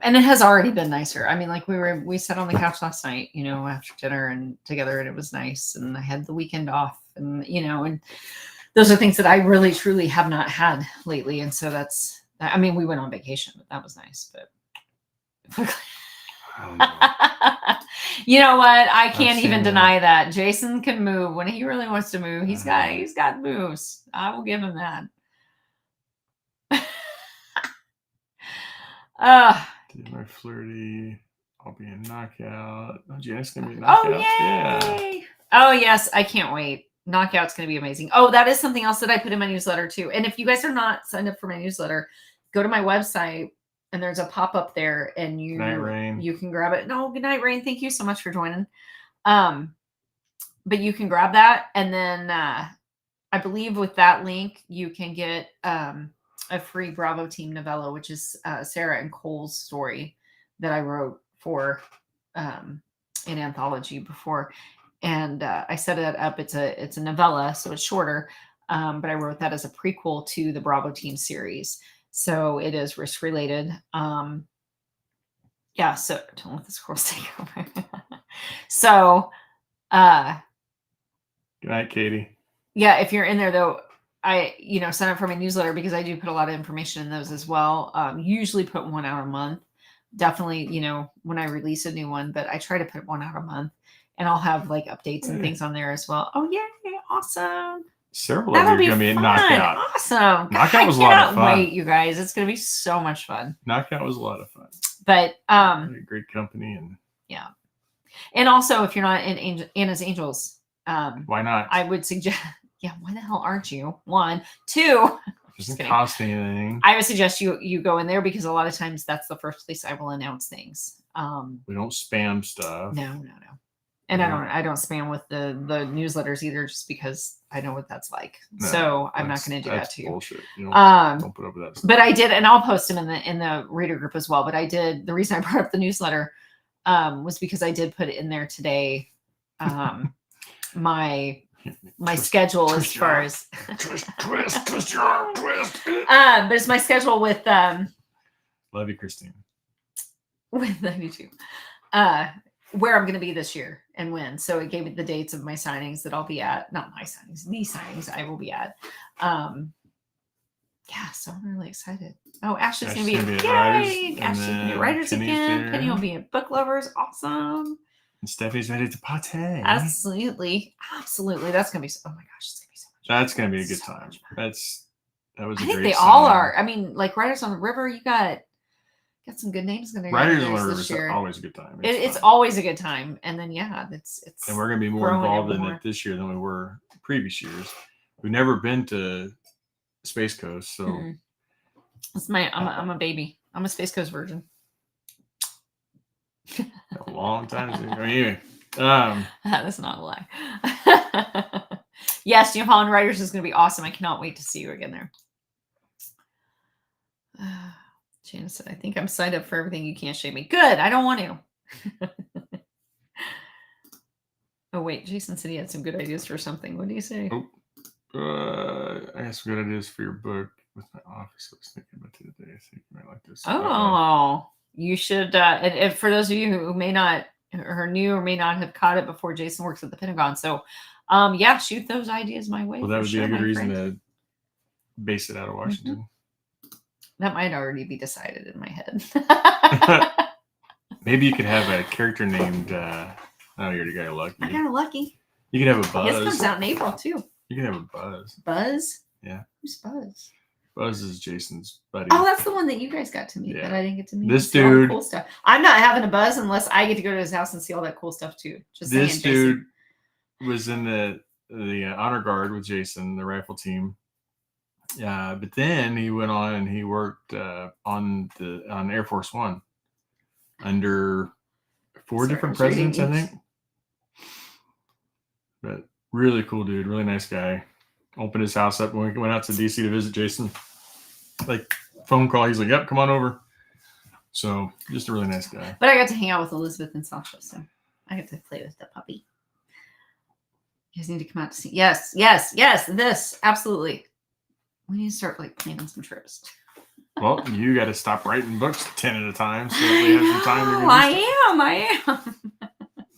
And it has already been nicer. I mean, like we sat on the couch last night, after dinner and together, and it was nice. And I had the weekend off, and, and those are things that I really, truly have not had lately. And so we went on vacation, but that was nice. But you know what? I can't even deny that Jason can move when he really wants to move. He's got moves. I will give him that. Did my flirty? I'll be a knockout. Oh, Janice gonna be a knockout. Oh yay! Yeah. Oh yes, I can't wait. Knockout's gonna be amazing. Oh, that is something else that I put in my newsletter too. And if you guys are not signed up for my newsletter, go to my website, and there's a pop-up there, and you can grab it. No, good night, Rain. Thank you so much for joining. But you can grab that, and then I believe with that link you can get a free Bravo Team novella, which is Sarah and Cole's story that I wrote for an anthology before, and I set it up. It's a novella, so it's shorter. But I wrote that as a prequel to the Bravo Team series, so it is risk related. Yeah, so don't let the squirrels take over. So, good night, Katie. Yeah, if you're in there though, I sign up for my newsletter because I do put a lot of information in those as well. Usually put one out a month. Definitely, when I release a new one, but I try to put one out a month, and I'll have like updates and things on there as well. Oh yay, awesome! Several of you are going to be Knockout. Awesome. Knockout was a lot of fun. Wait, you guys, it's going to be so much fun. Knockout was a lot of fun. But great company, and yeah. And also, if you're not in Anna's Angels, why not? I would suggest. Yeah, why the hell aren't you? 1, 2. Doesn't cost anything. I would suggest you go in there because a lot of times that's the first place I will announce things. We don't spam stuff. No. And I don't spam with the newsletters either, just because I know what that's like. No, so I'm not going to do that to you. Bullshit. You don't put up with that stuff. But I did, and I'll post them in the reader group as well. But I did. The reason I brought up the newsletter was because I did put it in there today. My schedule as far as twist your arm, twist. But it's my schedule with love you, Christine. With love you too. Where I'm going to be this year and when. So it gave me the dates of my signings that I'll be at. Not my signings, these signings I will be at. Yeah, so I'm really excited. Oh, Ashley's going to be at Writers. Ashley's going to be at Writers again. Penny will be at Book Lovers. Awesome. And Stephanie's ready to party. Absolutely. That's going to be oh my gosh, it's going to be so much fun. That's going to be a good time. That was a great they all are. I mean, like Writers on the River, you got some good names going to Writers on the River is always a good time. It's always a good time. And then it's and we're going to be more involved in it this year than we were previous years. We've never been to Space Coast, so I'm a baby. I'm a Space Coast virgin. A long time ago. Anyway, that's not a lie. Yes, New Holland Writers is going to be awesome. I cannot wait to see you again there. Janice said, I think I'm signed up for everything. You can't shame me. Good. I don't want to. Oh, wait. Jason said he had some good ideas for something. What do you say? I have some good ideas for your book with my office. I was thinking about it today. I think you might like this. You should. And for those of you who may not, or new or may not have caught it before, Jason works at the Pentagon. So, shoot those ideas my way. Well, that would be a good reason to base it out of Washington. Mm-hmm. That might already be decided in my head. Maybe you could have a character named. Oh, you already got a Lucky. I got a Lucky. You could have a Buzz. His comes out in April too. You can have a Buzz. Buzz? Yeah. Who's Buzz? Buzz is Jason's buddy. Oh, that's the one that you guys got to meet, but I didn't get to meet. This dude. Cool stuff. I'm not having a Buzz unless I get to go to his house and see all that cool stuff too. Just this dude was in the honor guard with Jason, the rifle team. But then he went on and he worked on Air Force One under 4 different presidents, I think. But really cool dude, really nice guy. Opened his house up when we went out to DC to visit Jason. Like phone call, he's like, "Yep, come on over." So just a really nice guy. But I got to hang out with Elizabeth and Sasha, so I got to play with the puppy. You guys need to come out to see. Yes. This absolutely. We need to start planning some trips. Well, you got to stop writing books 10 at a time, so we have some time to. I am.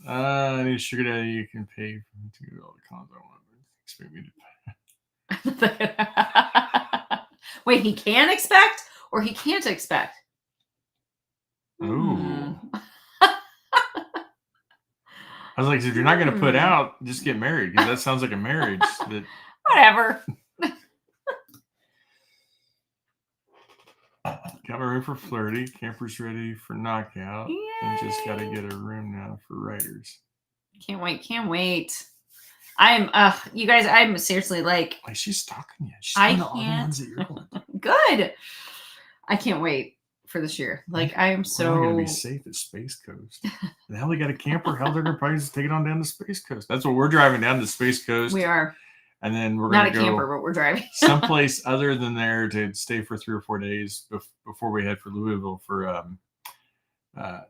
I need a sugar daddy. You can pay to get all the cons I want. Expect me to. Wait, he can expect or he can't expect? Ooh. I was like, if you're not going to put out, just get married, because that sounds like a marriage. That... Whatever. Got my room for flirty. Camper's ready for knockout. Yay. And just got to get a room now for writers. Can't wait. You guys, I'm seriously like. Why she's stalking you? She's all the ones that you're going. Good. I can't wait for this year. Like, I am so. We're going to be safe at Space Coast. The hell, they got a camper. Hell, they're going to probably just take it on down to Space Coast. That's what we're driving down to Space Coast. We are. And then we're going to go not a camper, but we're driving someplace other than there to stay for 3 or 4 days before we head for Louisville for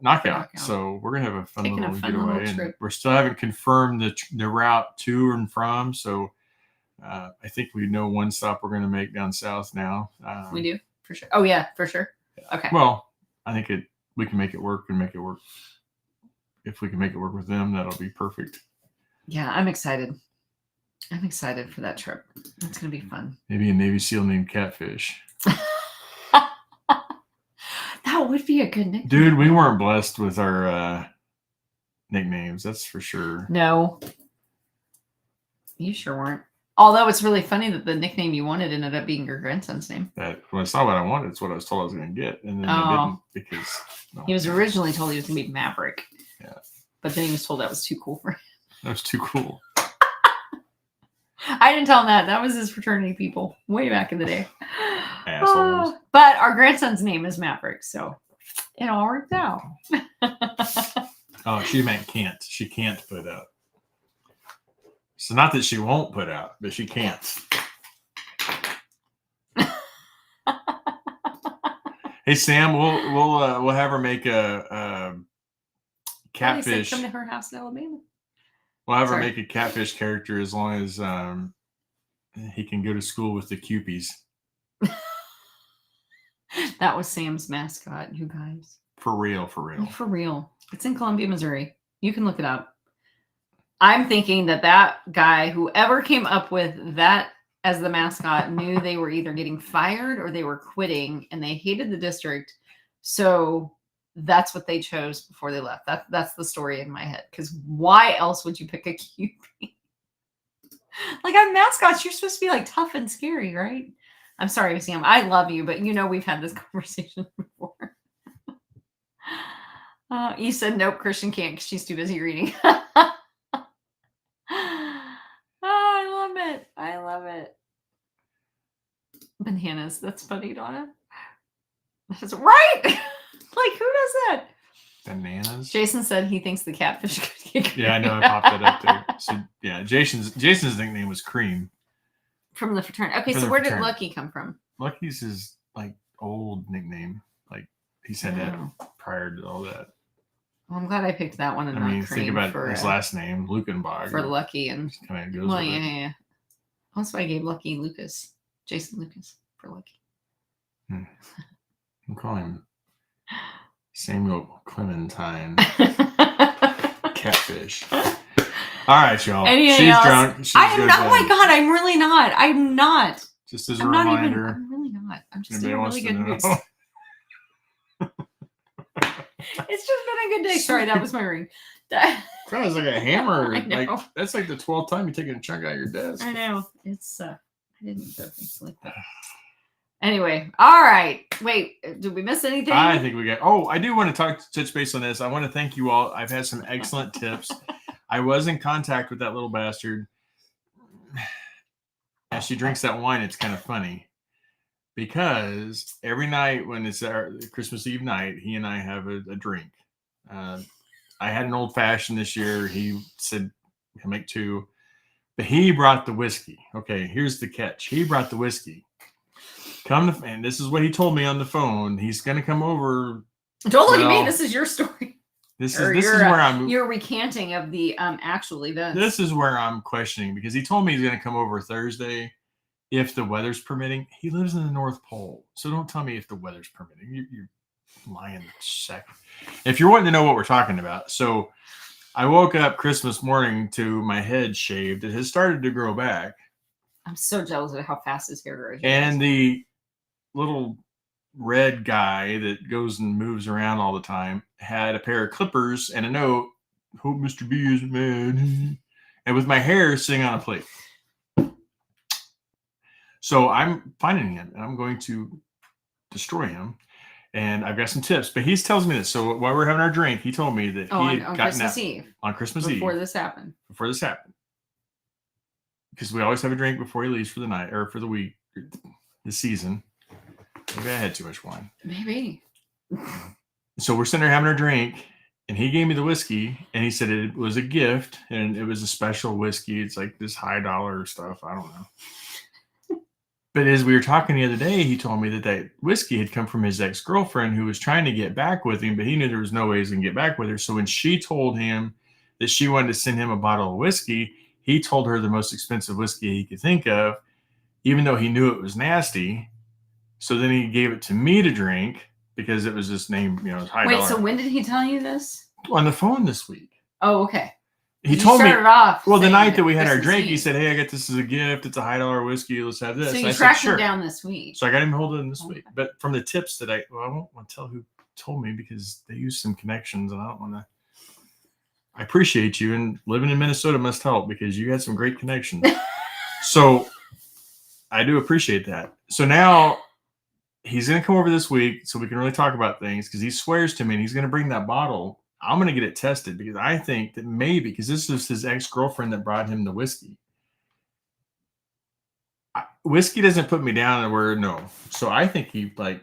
knockout. So we're gonna have a fun little getaway, and we're still haven't confirmed the route to and from. So I think we know one stop we're gonna make down south now. We do for sure. Oh yeah, for sure. Okay. Well, I think we can make it work and make it work. If we can make it work with them, that'll be perfect. Yeah, I'm excited. I'm excited for that trip. It's gonna be fun. Maybe a Navy SEAL named Catfish. That would be a good nickname. Dude, we weren't blessed with our nicknames, that's for sure. No. You sure weren't. Although it's really funny that the nickname you wanted ended up being your grandson's name. When it's not what I wanted, it's what I was told I was going to get. And then I didn't because... He was originally told he was going to be Maverick. Yeah. But then he was told that was too cool for him. That was too cool. I didn't tell him that. That was his fraternity people way back in the day. Assholes. But our grandson's name is Maverick, so it all worked out. Oh, she meant can't. She can't put out. So not that she won't put out, but she can't. Hey Sam, we'll have her make a catfish. Come to her house in Alabama. We'll have her make a catfish character as long as he can go to school with the Cupies. That was Sam's mascot, you guys. For real, for real. For real. It's in Columbia, Missouri. You can look it up. I'm thinking that guy, whoever came up with that as the mascot, knew they were either getting fired or they were quitting, and they hated the district. So that's what they chose before they left. That's the story in my head. Because why else would you pick a Cupid? Like, on mascots, you're supposed to be like tough and scary, right? I'm sorry, Sam. I love you, but you know we've had this conversation before. You said nope, Christian can't because she's too busy reading. I love it. Bananas. That's funny, Donna. That's right. Like, who does that? Bananas. Jason said he thinks the catfish could get. Yeah, I know. I popped that up there. So yeah, Jason's nickname was Cream. From the fraternity. Okay, so where did Lucky come from? Lucky's his like old nickname. Like he's had that prior to all that. Well, I'm glad I picked that one. And I mean, think about his last name, Lukenbach. For Lucky, and kind of goes. Well, yeah. That's why I gave Lucky Lucas, Jason Lucas, for Lucky. I'm calling him Samuel Clementine. Catfish. All right, y'all. She's drunk. I'm not. Oh my God, I'm really not. I'm not. Just as a reminder. I'm really not. I'm just in a really good mood. It's just been a good day. Sorry, that was my ring. Kind of like a hammer. Like that's like the 12th time you're taking a chunk out of your desk. I know. It's I didn't do things like that. Anyway, all right. Wait, did we miss anything? I think we got. Oh, I do want to touch base on this. I want to thank you all. I've had some excellent tips. I was in contact with that little bastard. As she drinks that wine, it's kind of funny. Because every night when it's our Christmas Eve night, he and I have a drink. I had an old fashioned this year. He said he'll make 2, but he brought the whiskey. Okay, here's the catch. He brought the whiskey. And this is what he told me on the phone. He's gonna come over. Don't look at me. This is your story. This is where I'm. You're recanting of the actual event. This is where I'm questioning because he told me he's gonna come over Thursday. If the weather's permitting. He lives in the North Pole. So don't tell me if the weather's permitting. You're lying sack. If you're wanting to know what we're talking about. So I woke up Christmas morning to my head shaved. It has started to grow back. I'm so jealous of how fast his hair grows. And the little red guy that goes and moves around all the time had a pair of clippers and a note. Hope Mr. B isn't mad. And with my hair sitting on a plate. So I'm finding him, and I'm going to destroy him. And I've got some tips, but he tells me this. So while we're having our drink, he told me that he had on gotten Christmas Eve. On Christmas Eve. Before this happened. Because we always have a drink before he leaves for the night, or for the week, the season. Maybe I had too much wine. Maybe. So we're sitting there having our drink, and he gave me the whiskey, and he said it was a gift, and it was a special whiskey. It's like this high dollar stuff. I don't know. But as we were talking the other day, he told me that whiskey had come from his ex-girlfriend who was trying to get back with him, but he knew there was no way he was going to get back with her. So when she told him that she wanted to send him a bottle of whiskey, he told her the most expensive whiskey he could think of, even though he knew it was nasty. So then he gave it to me to drink because it was this name, it was high dollar. Wait, so when did he tell you this? On the phone this week. Oh, okay. He told me, well, the night that we had our drink, he said, hey, I got this as a gift. It's a high dollar whiskey. Let's have this. So you tracked him down this week. So I got him holding this week. But from the tips that I won't want to tell who told me because they use some connections and I don't want to. I appreciate you, and living in Minnesota must help because you had some great connections. So I do appreciate that. So now he's going to come over this week so we can really talk about things because he swears to me and he's going to bring that bottle. I'm going to get it tested because I think that maybe, because this was his ex-girlfriend that brought him the whiskey. Whiskey doesn't put me down and where no. So I think he put a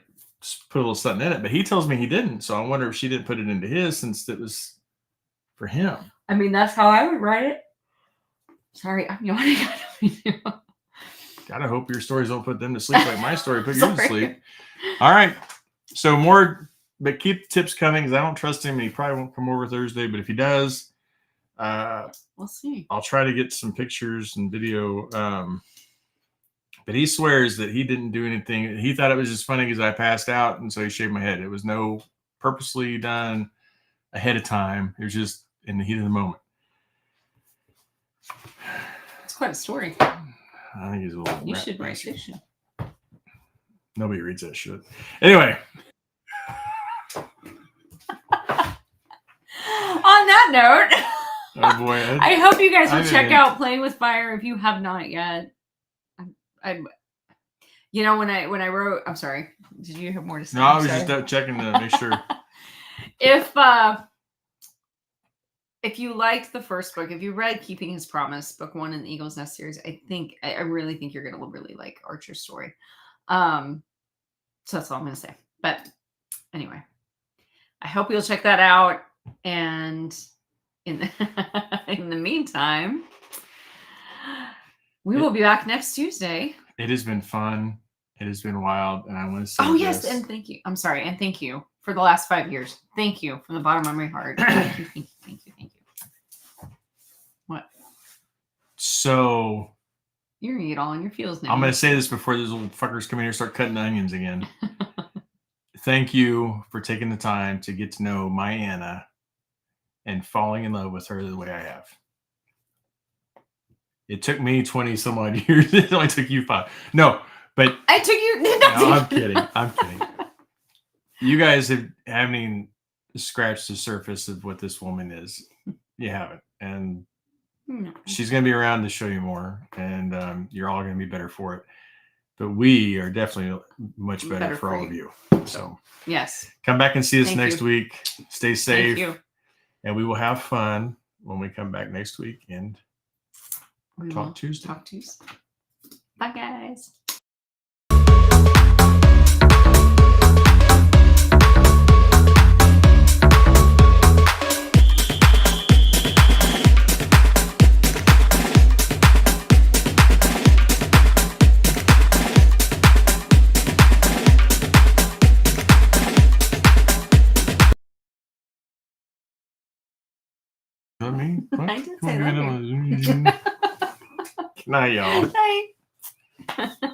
little something in it, but he tells me he didn't. So I wonder if she didn't put it into his since it was for him. I mean, that's how I would write it. Sorry, I'm yawning. Gotta hope your stories don't put them to sleep like my story put you to sleep. All right. So more, but keep the tips coming because I don't trust him and he probably won't come over Thursday. But if he does, we'll see. I'll try to get some pictures and video. But he swears that he didn't do anything. He thought it was just funny because I passed out and so he shaved my head. It was no purposely done ahead of time. It was just in the heat of the moment. It's quite a story. I think he's a little. You should write fiction. Nobody reads that shit. Anyway. On that note, oh boy, I hope you guys will check out Playing with Fire if you have not yet. I when I wrote, I'm sorry. Did you have more to say? No, I was just checking to make sure. If you liked the first book, if you read Keeping His Promise, book 1 in the Eagle's Nest series, I really think you're going to really like Archer's story. So that's all I'm going to say. But anyway, I hope you'll check that out. And in the meantime, we will be back next Tuesday. It has been fun. It has been wild. And I want to say yes, and thank you. I'm sorry. And thank you for the last 5 years. Thank you from the bottom of my heart. Thank you. What? So you're gonna get all in your feels now. I'm gonna say this before those little fuckers come in here and start cutting onions again. Thank you for taking the time to get to know my Anna and falling in love with her the way I have. It took me 20 some odd years. It only took you 5. No, but I took you. No, I'm kidding. You guys haven't even scratched the surface of what this woman is. You haven't. And she's going to be around to show you more. And you're all going to be better for it. But we are definitely much better for all of you. So, yes. Come back and see us next week. Stay safe. Thank you. And we will have fun when we come back next week. And we Talk Tuesday. Bye, guys. I mean, I did say that. Good night, y'all. Night.